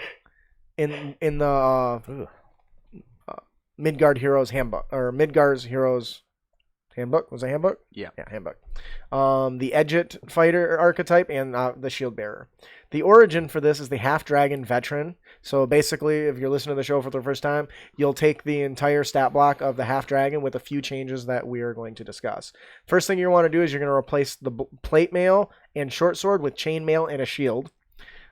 S1: Midgard Heroes Handbook, or Midgard's Heroes Handbook. Was it Handbook?
S3: Yeah.
S1: Yeah, Handbook. The Edget fighter archetype and the Shield Bearer. The origin for this is the Half-Dragon Veteran. So basically, if you're listening to the show for the first time, you'll take the entire stat block of the Half-Dragon with a few changes that we are going to discuss. First thing you want to do is you're going to replace the plate mail and short sword with chain mail and a shield.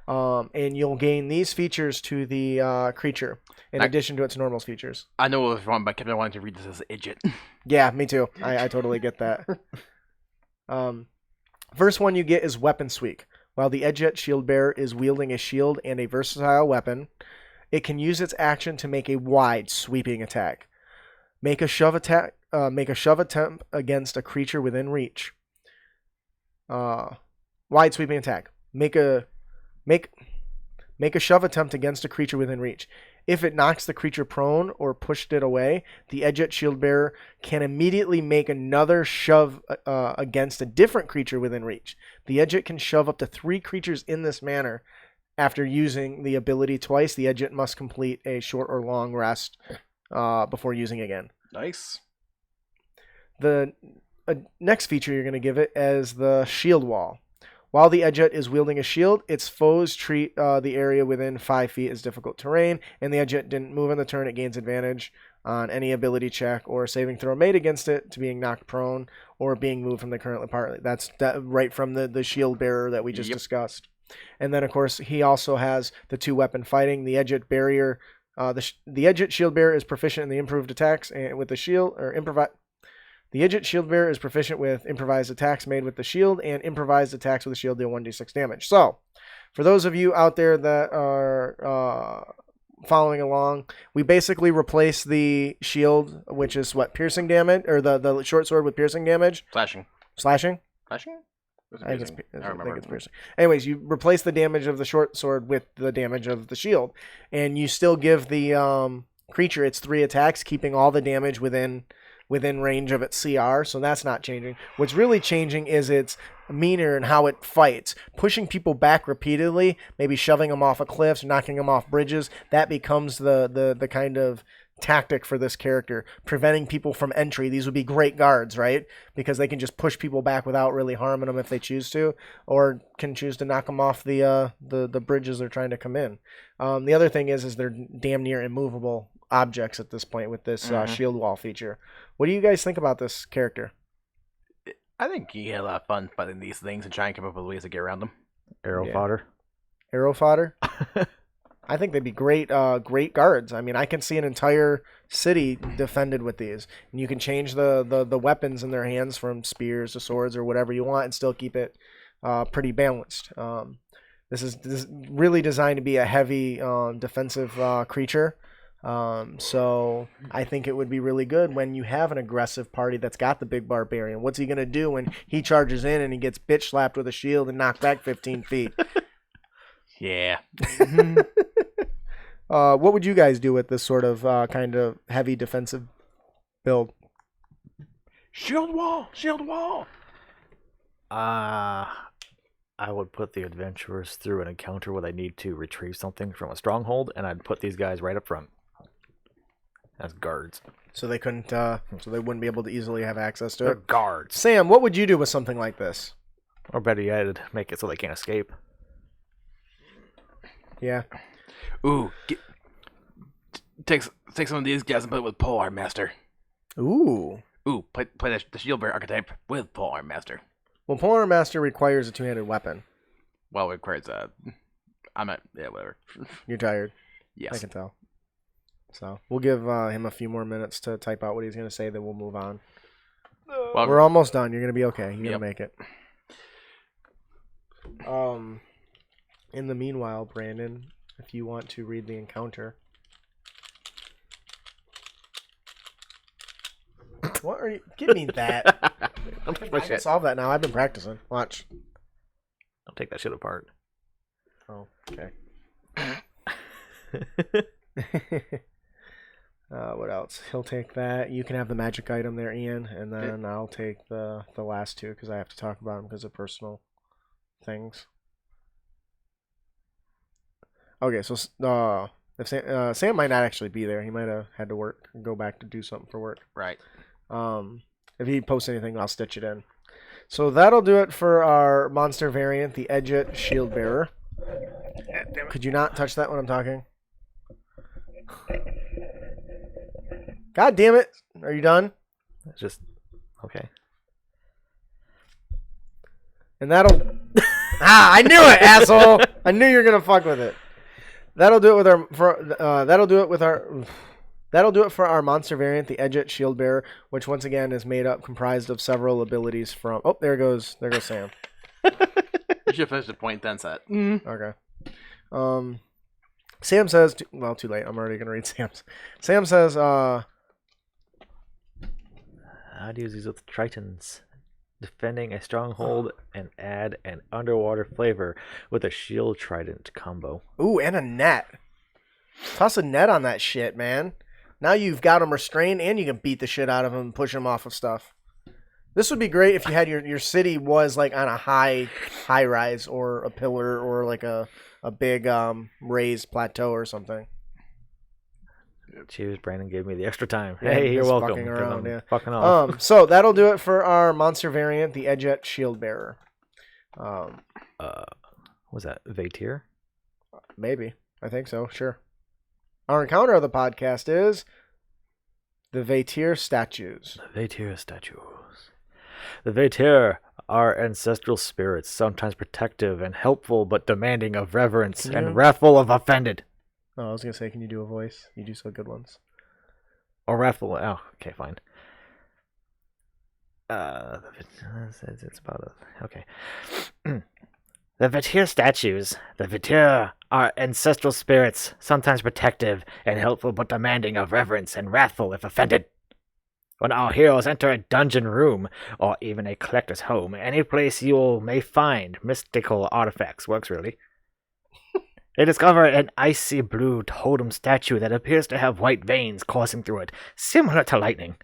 S1: And you'll gain these features to the creature in addition to its normal features.
S3: I know it was wrong, but I kept wanting to read this as Edget.
S1: Yeah, me too. I totally get that. First one you get is Weapon Sweep. While the Edget Shield Bearer is wielding a shield and a versatile weapon, it can use its action to make a wide, sweeping attack. Make a shove attempt against a creature within reach. Wide sweeping attack. Make a shove attempt against a creature within reach. If it knocks the creature prone or pushed it away, the Edget Shield Bearer can immediately make another shove against a different creature within reach. The Edget can shove up to 3 creatures in this manner. After using the ability twice, the Edget must complete a short or long rest before using again.
S3: Nice.
S1: The next feature you're going to give it is the Shield Wall. While the Edget is wielding a shield, its foes treat the area within 5 feet as difficult terrain, and the Edget didn't move on the turn. It gains advantage on any ability check or saving throw made against it to being knocked prone or being moved from the currently part. That's right from the Shield Bearer that we just discussed. And then, of course, he also has the 2-weapon fighting. The Edget Barrier, the Edget Shield Bearer is proficient in the improved attacks and with the shield or improvise. The Edget Shield Bearer is proficient with improvised attacks made with the shield, and improvised attacks with the shield deal 1d6 damage. So, for those of you out there that are following along, we basically replace the shield, which is what, piercing damage, or the short sword with piercing damage?
S3: Slashing.
S1: Slashing?
S3: Slashing?
S1: I think it's piercing. Anyways, you replace the damage of the short sword with the damage of the shield, and you still give the creature its 3 attacks, keeping all the damage within range of its CR, so that's not changing. What's really changing is its meaner and how it fights. Pushing people back repeatedly, maybe shoving them off of cliffs, knocking them off bridges, that becomes the kind of tactic for this character. Preventing people from entry. These would be great guards, right? Because they can just push people back without really harming them if they choose to, or can choose to knock them off the bridges they're trying to come in. The other thing is they're damn near immovable objects at this point with this shield wall feature. What do you guys think about this character?
S3: I think you get a lot of fun fighting these things and trying to come up with ways to get around them.
S2: Arrow fodder.
S1: Arrow fodder? I think they'd be great guards. I mean, I can see an entire city defended with these. And you can change the weapons in their hands from spears to swords or whatever you want and still keep it pretty balanced. This is really designed to be a heavy defensive creature. So I think it would be really good when you have an aggressive party that's got the big barbarian. What's he going to do when he charges in and he gets bitch slapped with a shield and knocked back 15 feet?
S3: Yeah.
S1: What would you guys do with this sort of kind of heavy defensive build?
S3: Shield wall! Shield wall!
S2: I would put the adventurers through an encounter where they need to retrieve something from a stronghold, and I'd put these guys right up front as guards.
S1: So they couldn't, so they wouldn't be able to easily have access to
S2: They're
S1: it.
S2: guards.
S1: Sam, what would you do with something like this?
S2: Or better yet, make it so they can't escape.
S1: Yeah.
S3: Ooh, take some of these guys and put it with Pole Arm Master.
S1: Ooh.
S3: Ooh, play the Shield Bearer archetype with Pole Arm Master.
S1: Well, Polar Master requires a 2-handed weapon.
S3: Well, it requires whatever.
S1: You're tired.
S3: Yes.
S1: I can tell. So we'll give him a few more minutes to type out what he's going to say, then we'll move on.
S3: Well,
S1: we're almost done. You're going to be okay. You're going to make it. In the meanwhile, Brandon, if you want to read the encounter. What are you? Give me that. I can solve that now. I've been practicing. Watch.
S2: I'll take that shit apart.
S1: Oh, okay. What else? He'll take that. You can have the magic item there, Ian, and then I'll take the last two because I have to talk about them because of personal things. Okay, so if Sam might not actually be there. He might have had to work, go back to do something for work.
S3: Right.
S1: If he posts anything, I'll stitch it in. So that'll do it for our monster variant, the Edget Shield Bearer. Could you not touch that when I'm talking? God damn it. Are you done?
S2: It's just okay.
S1: And that'll I knew it, asshole. I knew you were gonna fuck with it. That'll do it with our monster variant, the Edget Shield Bearer, which once again is comprised of several abilities from. Oh, there goes Sam.
S3: You should finish the point then set.
S1: Okay. Sam says, too late. I'm already gonna read Sam's. Sam says,
S2: how do you use these with Tritons? Defending a stronghold and add an underwater flavor with a shield trident combo.
S1: Ooh, and a net. Toss a net on that shit, man. Now you've got them restrained, and you can beat the shit out of them and push them off of stuff. This would be great if you had your city was like on a high rise or a pillar or like a big raised plateau or something.
S2: Cheers, Brandon gave me the extra time.
S1: Yeah,
S2: Hey, you're
S1: just
S2: welcome.
S1: fucking around, yeah.
S2: Fucking off.
S1: So that'll do it for our monster variant, the Edget Shield Bearer.
S2: Was that Vatir?
S1: Maybe. I think so, sure. Our encounter of the podcast is the Vatir statues.
S2: The Vatir statues. The Vatir are ancestral spirits, sometimes protective and helpful, but demanding of reverence and wrathful of offended.
S1: Oh, I was going to say, can you do a voice? You do so good ones.
S2: Or wrathful. Oh, okay, fine. It's about a... Okay. The Vatir statues. The Vatir are ancestral spirits, sometimes protective and helpful, but demanding of reverence and wrathful if offended. When our heroes enter a dungeon room, or even a collector's home, any place you may find mystical artifacts, works really. They discover an icy blue totem statue that appears to have white veins coursing through it, similar to lightning.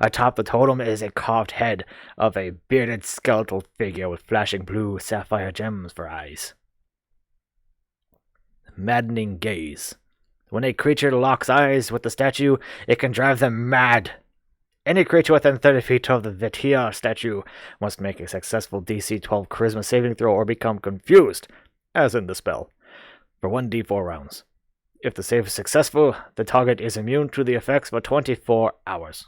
S2: Atop the totem is a carved head of a bearded skeletal figure with flashing blue sapphire gems for eyes. Maddening gaze. When a creature locks eyes with the statue, it can drive them mad. Any creature within 30 feet of the Vatir statue must make a successful DC 12 Charisma saving throw or become confused, as in the spell, for 1d4 rounds. If the save is successful, the target is immune to the effects for 24 hours.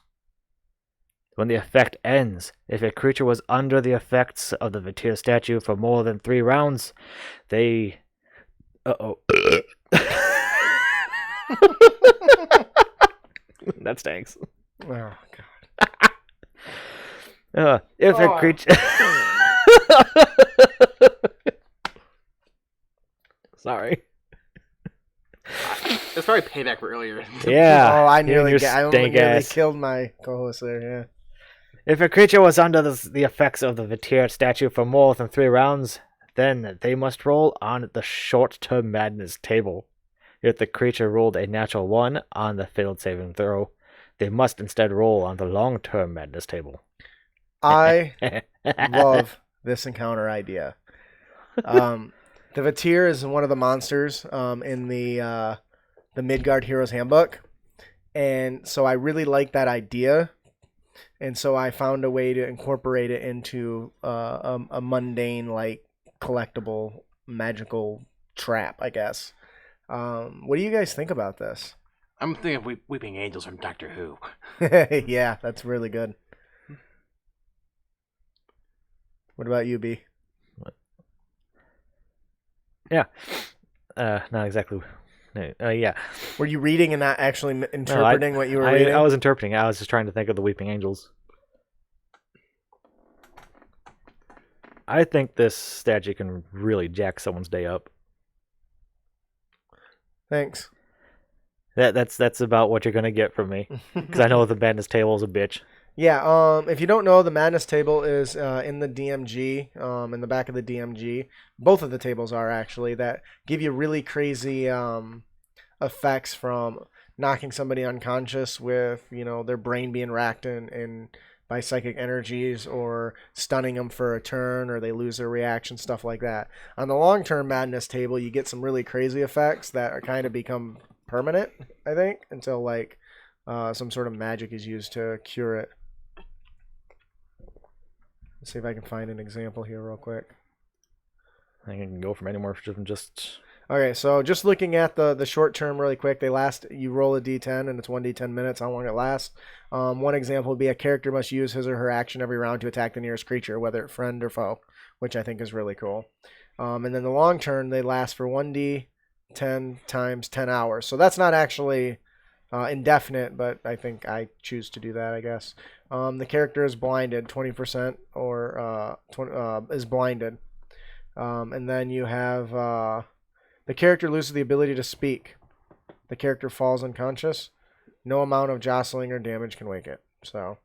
S2: When the effect ends, if a creature was under the effects of the Vatir statue for more than 3 rounds, they... That stinks.
S1: Oh, God.
S2: If a creature... Sorry.
S3: It's probably payback for earlier.
S2: Yeah.
S1: Oh, I
S2: you and
S1: nearly,
S2: your
S1: I almost
S2: stank
S1: nearly
S2: ass.
S1: killed my co-host there, yeah.
S2: If a creature was under the effects of the Vatir statue for more than 3 rounds, then they must roll on the short-term madness table. If the creature rolled a natural 1 on the failed saving throw, they must instead roll on the long-term madness table.
S1: I love this encounter idea. The Vatir is one of the monsters in the Midgard Heroes Handbook, and so I really like that idea, and so I found a way to incorporate it into a mundane, like, collectible, magical trap, I guess. What do you guys think about this?
S3: I'm thinking of Weeping Angels from Doctor Who.
S1: Yeah, that's really good. What about you, B?
S2: Yeah. Not exactly. Yeah.
S1: Were you reading and not actually interpreting what you were reading?
S2: I was interpreting. I was just trying to think of the Weeping Angels. I think this statue can really jack someone's day up.
S1: Thanks.
S2: That's about what you're gonna get from me, because I know the madness table is a bitch.
S1: Yeah. If you don't know, the madness table is in the DMG. In the back of the DMG, both of the tables are actually that give you really crazy effects from knocking somebody unconscious with their brain being racked in by psychic energies, or stunning them for a turn, or they lose their reaction, stuff like that. On the long-term madness table, you get some really crazy effects that are kind of become permanent, I think, until like some sort of magic is used to cure it. Let's see if I can find an example here real quick.
S2: I can go from anywhere from just...
S1: Okay, so just looking at the short term really quick, you roll a d10 and it's 1d10 minutes, how long it lasts. One example would be a character must use his or her action every round to attack the nearest creature, whether it friend or foe, which I think is really cool. And then the long term, they last for 1d10 times 10 hours. So that's not actually indefinite, but I think I choose to do that, I guess. The character is blinded, 20% or is blinded. And then you have... the character loses the ability to speak. The character falls unconscious. No amount of jostling or damage can wake it. So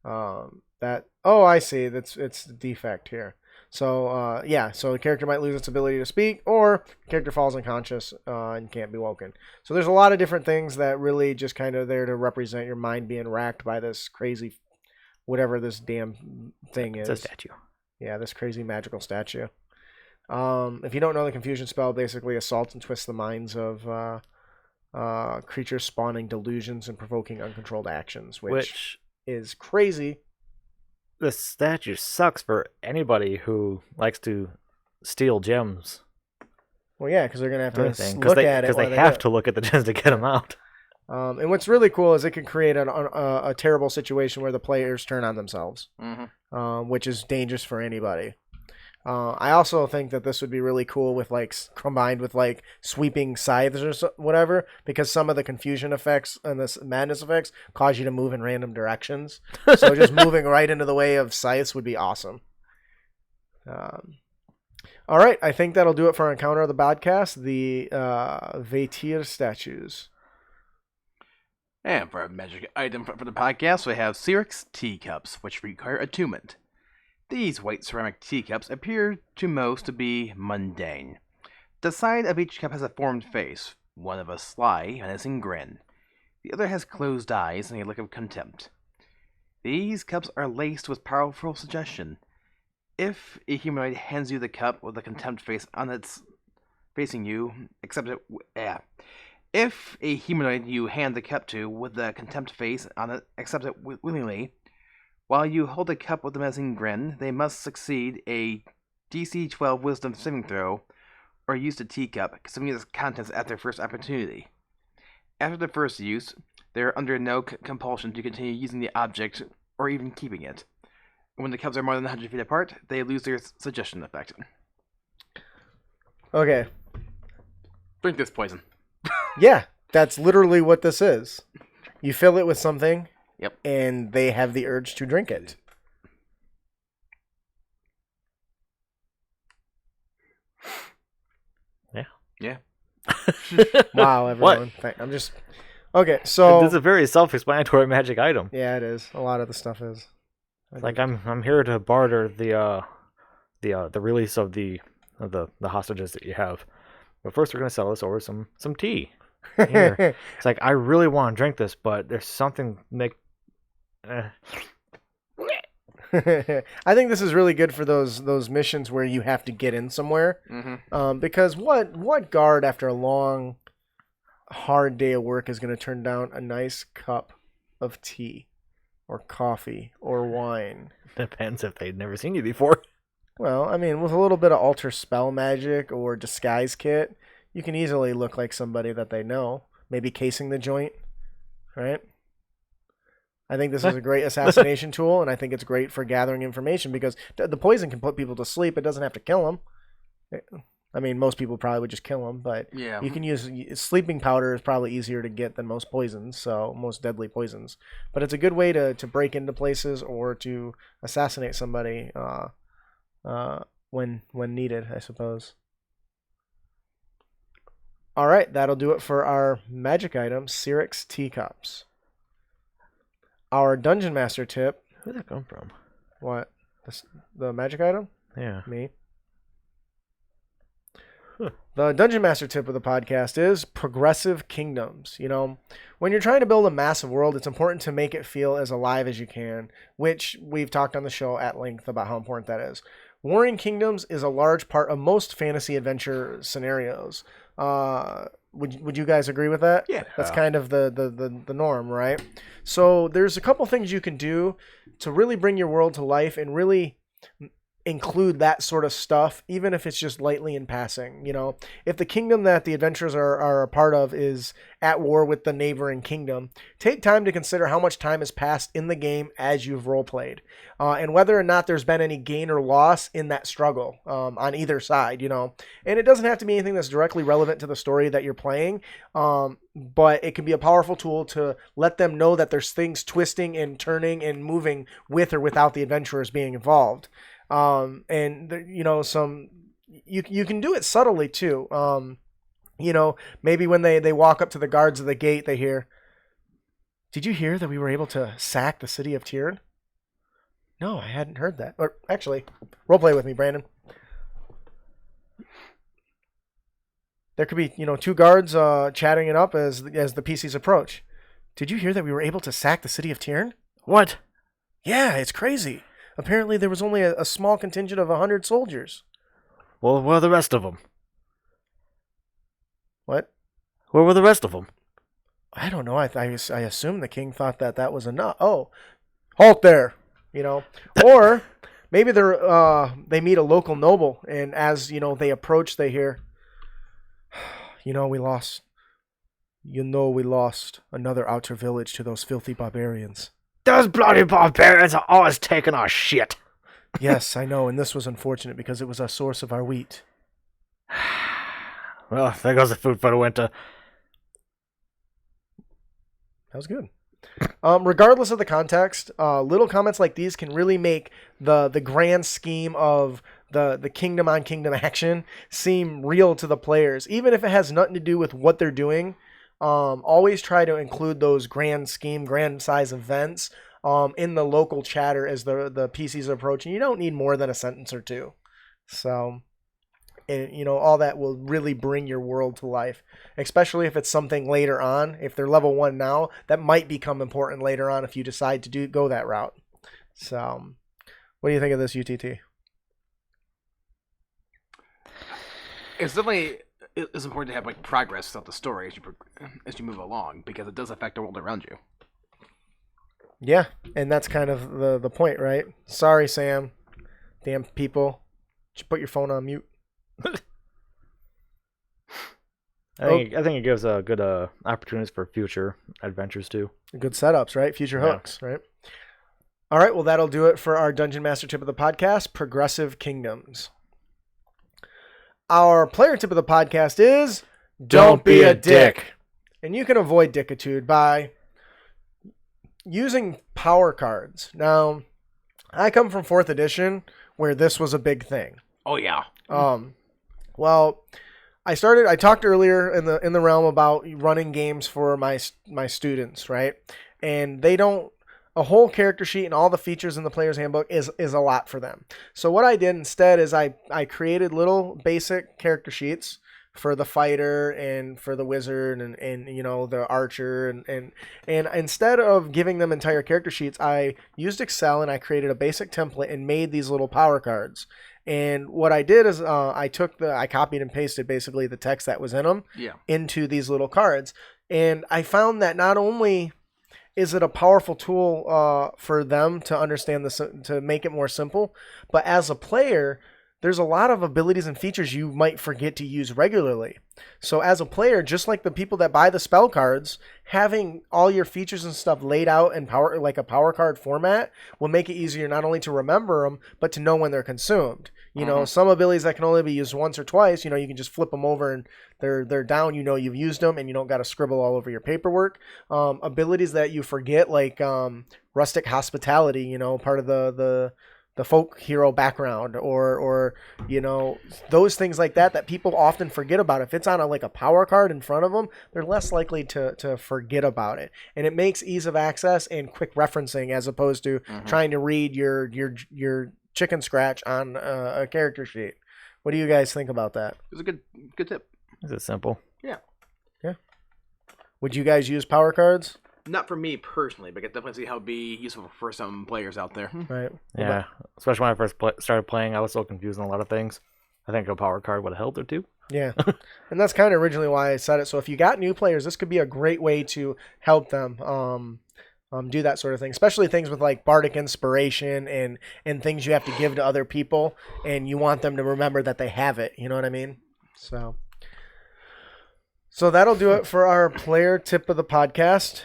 S1: that. Oh, I see. It's the defect here. So so the character might lose its ability to speak, or the character falls unconscious and can't be woken. So there's a lot of different things that really just kind of there to represent your mind being racked by this crazy, whatever this damn thing is.
S2: It's a statue.
S1: Yeah, this crazy magical statue. If you don't know, the confusion spell basically assaults and twists the minds of creatures, spawning delusions and provoking uncontrolled actions, which is crazy.
S2: The statue sucks for anybody who likes to steal gems.
S1: Well, yeah, because they're gonna have to
S2: Everything.
S1: look at it.
S2: Because they have to look at the gems to get them out.
S1: And what's really cool is it can create a terrible situation where the players turn on themselves, which is dangerous for anybody. I also think that this would be really cool with combined with sweeping scythes or whatever, because some of the confusion effects and the madness effects cause you to move in random directions. So just moving right into the way of scythes would be awesome. All right, I think that'll do it for our encounter of the podcast, the Vatir statues.
S3: And for a magic item for the podcast, we have Cyrix teacups, which require attunement. These white ceramic teacups appear to most to be mundane. The side of each cup has a formed face, one of a sly, menacing grin. The other has closed eyes and a look of contempt. These cups are laced with powerful suggestion. If a humanoid hands you the cup with a contempt face on its facing you, accept it. If a humanoid you hand the cup to with the contempt face on it, accept it willingly. While you hold the cup with a menacing grin, they must succeed a DC 12 Wisdom saving throw, or use the teacup, consuming its contents at their first opportunity. After the first use, they are under no compulsion to continue using the object or even keeping it. When the cups are more than 100 feet apart, they lose their suggestion effect.
S1: Okay.
S3: Drink this poison.
S1: Yeah, that's literally what this is. You fill it with something.
S3: Yep.
S1: And they have the urge to drink it.
S3: Yeah.
S1: Wow, everyone. I'm just... Okay, so...
S2: It's a very self-explanatory magic item.
S1: Yeah, it is. A lot of the stuff is.
S2: Like I'm here to barter the release of the hostages that you have. But first we're gonna sell us over some tea. Here. It's like I really want to drink this, but there's something
S1: I think this is really good for those missions where you have to get in somewhere. Because what guard after a long, hard day of work is going to turn down a nice cup of tea or coffee or wine?
S2: Depends if they'd never seen you before.
S1: Well, I mean, with a little bit of alter spell magic or disguise kit, you can easily look like somebody that they know. Maybe casing the joint, right? I think this is a great assassination tool, and I think it's great for gathering information because the poison can put people to sleep. It doesn't have to kill them. I mean, most people probably would just kill them, but
S3: yeah,
S1: you can use sleeping powder is probably easier to get than most poisons, so most deadly poisons. But it's a good way to break into places or to assassinate somebody when needed, I suppose. All right, that'll do it for our magic item, Cyrix teacups. Our Dungeon Master tip.
S2: Where'd that come from?
S1: What? The magic item?
S2: Yeah.
S1: Me. The Dungeon Master tip of the podcast is progressive kingdoms. You know, when you're trying to build a massive world, it's important to make it feel as alive as you can, which we've talked on the show at length about how important that is. Warring kingdoms is a large part of most fantasy adventure scenarios. Would you guys agree with that?
S3: Yeah.
S1: That's kind of the norm, right? So there's a couple things you can do to really bring your world to life and really include that sort of stuff, even if it's just lightly in passing. You know, if the kingdom that the adventurers are a part of is at war with the neighboring kingdom, take time to consider how much time has passed in the game as you've roleplayed, and whether or not there's been any gain or loss in that struggle on either side, you know. And it doesn't have to be anything that's directly relevant to the story that you're playing, but it can be a powerful tool to let them know that there's things twisting and turning and moving with or without the adventurers being involved. And you know, you can do it subtly too. You know, maybe when they walk up to the guards of the gate, they hear, "Did you hear that we were able to sack the city of Tyr?" No, I hadn't heard that. Or actually, roleplay with me, Brandon. There could be, 2 guards chatting it up as the PCs approach. Did you hear that we were able to sack the city of Tyr?
S2: What?
S1: Yeah, it's crazy. Apparently there was only a small contingent of 100 soldiers.
S2: Well, where are the rest of them?
S1: What?
S2: Where were the rest of them?
S1: I don't know. I assume the king thought that was enough. Oh, halt there. Or maybe they meet a local noble, and as they approach, they hear, we lost. We lost another outer village to those filthy barbarians.
S2: Those bloody barbarians are always taking our shit.
S1: Yes, I know, and this was unfortunate because it was a source of our wheat.
S2: Well, there goes the food for the winter.
S1: That was good. Regardless of the context, little comments like these can really make the grand scheme of the kingdom on kingdom action seem real to the players, even if it has nothing to do with what they're doing. Always try to include those grand scheme, grand size events in the local chatter as the PCs are approaching. You don't need more than a sentence or two. So, and, all that will really bring your world to life, especially if it's something later on. If they're level 1 now, that might become important later on if you decide to go that route. So, what do you think of this, UTT?
S3: It's definitely it's important to have like progress throughout the story as you move along, because it does affect the world around you.
S1: Yeah, and that's kind of the point, right? Sorry, Sam. Damn people. Just put your phone on mute.
S2: I think it gives good opportunities for future adventures too.
S1: Good setups, right? Future
S2: Yeah.
S1: hooks, right? All right, well, that'll do it for our Dungeon Master tip of the podcast, Progressive Kingdoms. Our player tip of the podcast is
S2: Don't be a dick.
S1: And you can avoid dickitude by using power cards. Now, I come from 4th edition where this was a big thing.
S3: Oh yeah.
S1: Well, I talked earlier in the realm about running games for my students, right? And a whole character sheet and all the features in the player's handbook is a lot for them. So what I did instead is I created little basic character sheets for the fighter and for the wizard and the archer and instead of giving them entire character sheets, I used Excel and I created a basic template and made these little power cards. And what I did is I copied and pasted basically the text that was in them into these little cards. And I found that not only is it a powerful tool for them to understand to make it more simple, but as a player, there's a lot of abilities and features you might forget to use regularly. So as a player, just like the people that buy the spell cards, having all your features and stuff laid out in like a power card format will make it easier not only to remember them, but to know when they're consumed. Some abilities that can only be used once or twice, you can just flip them over and they're down, you've used them and you don't got to scribble all over your paperwork. Abilities that you forget, like rustic hospitality, part of the folk hero background or those things like that people often forget about. If it's on a power card in front of them, they're less likely to forget about it. And it makes ease of access and quick referencing as opposed to trying to read your chicken scratch on a character sheet. What do you guys think about that?
S3: It's a good tip.
S2: Is it simple?
S3: Yeah.
S1: Would you guys use power cards?
S3: Not for me personally, but I can definitely see how it'd be useful for some players out there.
S1: Right.
S2: Yeah, especially when I first started playing, I was so confused on a lot of things. I think a power card would have helped or two.
S1: Yeah, and that's kind of originally why I said it. So if you got new players, this could be a great way to help them do that sort of thing, especially things with like bardic inspiration and things you have to give to other people, and you want them to remember that they have it. You know what I mean? So that'll do it for our player tip of the podcast.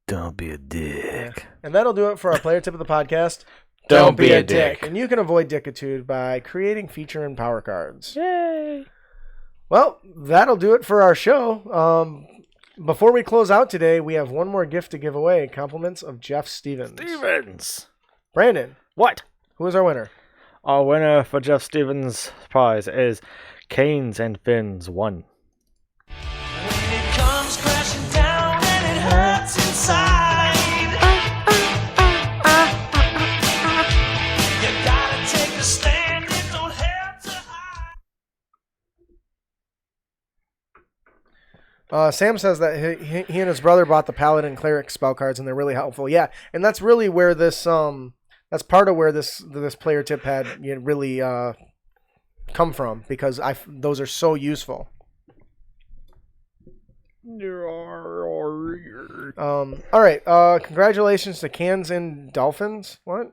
S2: Don't be a dick.
S1: Yeah. And that'll do it for our player tip of the podcast.
S2: Don't be a dick.
S1: And you can avoid dickitude by creating feature and power cards.
S2: Yay!
S1: Well, that'll do it for our show. Before we close out today, we have one more gift to give away. Compliments of Jeff Stevens. Brandon.
S2: What?
S1: Who is our winner?
S2: Our winner for Jeff Stevens' prize is Canes and Fins 1.
S4: When it comes crashing down and it hurts inside.
S1: Sam says that he and his brother bought the Paladin Cleric spell cards, and they're really helpful. Yeah, and that's really where this that's part of where this player tip had really come from, because those are so useful. All right. Congratulations to Cans and Dolphins. What?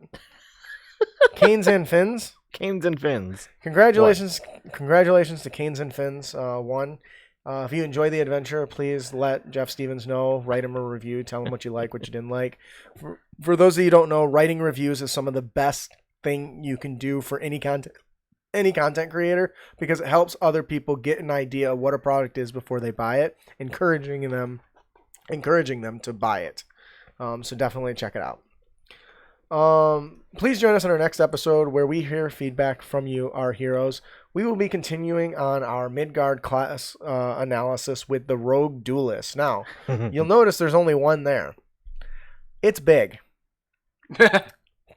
S1: Canes and Fins.
S2: Canes and Fins.
S1: Congratulations to Canes and Fins. One. If you enjoy the adventure, please let Jeff Stevens know. Write him a review. Tell him what you like, what you didn't like. For those of you who don't know, writing reviews is some of the best thing you can do for any content creator, because it helps other people get an idea of what a product is before they buy it, encouraging them to buy it. So definitely check it out. Please join us in our next episode where we hear feedback from you, our heroes. We will be continuing on our Midgard class analysis with the Rogue Duelist. Now, you'll notice there's only one there. It's big,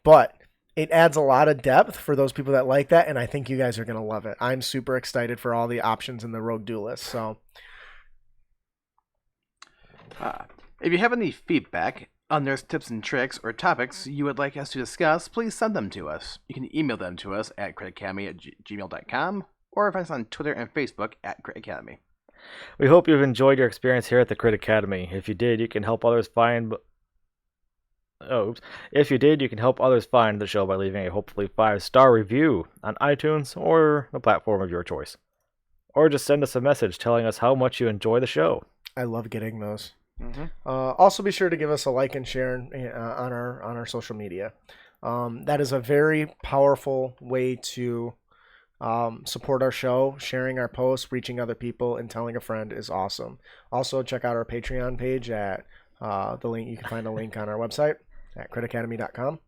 S1: but it adds a lot of depth for those people that like that, and I think you guys are going to love it. I'm super excited for all the options in the Rogue Duelist. So,
S3: if you have any feedback on their tips and tricks or topics you would like us to discuss, please send them to us. You can email them to us at critacademy@gmail.com, or find us on Twitter and Facebook at Crit Academy.
S2: We hope you've enjoyed your experience here at the Crit Academy. If you did, you can help others find... If you did, you can help others find the show by leaving a hopefully 5-star review on iTunes or the platform of your choice. Or just send us a message telling us how much you enjoy the show.
S1: I love getting those.
S3: Mm-hmm.
S1: Also, be sure to give us a like and share on our social media. That is a very powerful way to support our show. Sharing our posts, reaching other people, and telling a friend is awesome. Also, check out our Patreon page at the link. You can find a link on our website at critacademy.com.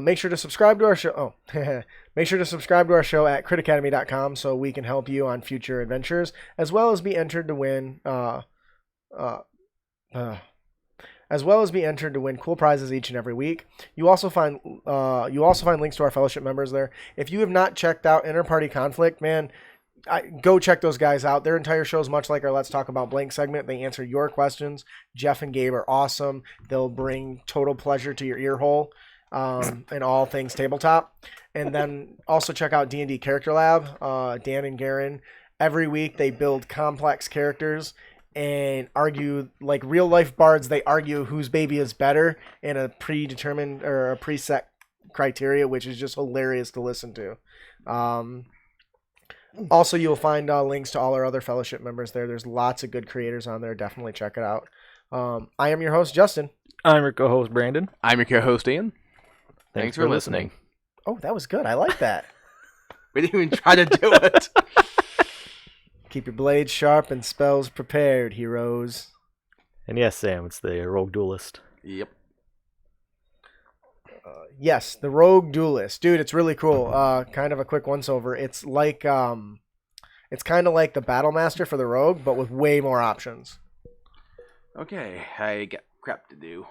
S1: Make sure to subscribe to our show. Make sure to subscribe to our show at critacademy.com so we can help you on future adventures, as well as be entered to win. Cool prizes each and every week. You also find links to our fellowship members there. If you have not checked out Interparty Conflict, man, go check those guys out. Their entire show is much like our Let's Talk About Blank segment. They answer your questions. Jeff and Gabe are awesome. They'll bring total pleasure to your ear hole and all things tabletop. And then also check out D&D Character Lab. Dan and Garen, every week they build complex characters and argue, like real life bards, they argue whose baby is better in a predetermined or a preset criteria, which is just hilarious to listen to. Also, you'll find links to all our other fellowship members there. There's lots of good creators on there. Definitely check it out. I am your host, Justin.
S2: I'm your co-host, Brandon.
S3: I'm your co-host, Ian. Thanks for listening.
S1: Oh, that was good. I like that.
S3: We didn't even try to do it.
S1: Keep your blades sharp and spells prepared, heroes.
S2: And yes, Sam, it's the Rogue Duelist.
S3: Yep.
S1: Yes, the Rogue Duelist. Dude, it's really cool. Kind of a quick once-over. It's like, it's kind of like the Battlemaster for the Rogue, but with way more options.
S3: Okay, I got crap to do.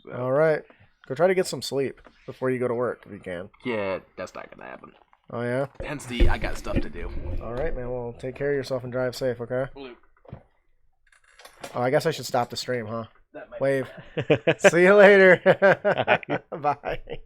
S3: So.
S1: All right. Go try to get some sleep before you go to work, if you can.
S3: Yeah, that's not going to happen.
S1: Oh, yeah?
S3: Hence I got stuff to do.
S1: All right, man. Well, take care of yourself and drive safe, okay?
S3: Luke.
S1: Oh, I guess I should stop the stream, huh?
S3: That might
S1: Wave. See you later. Bye.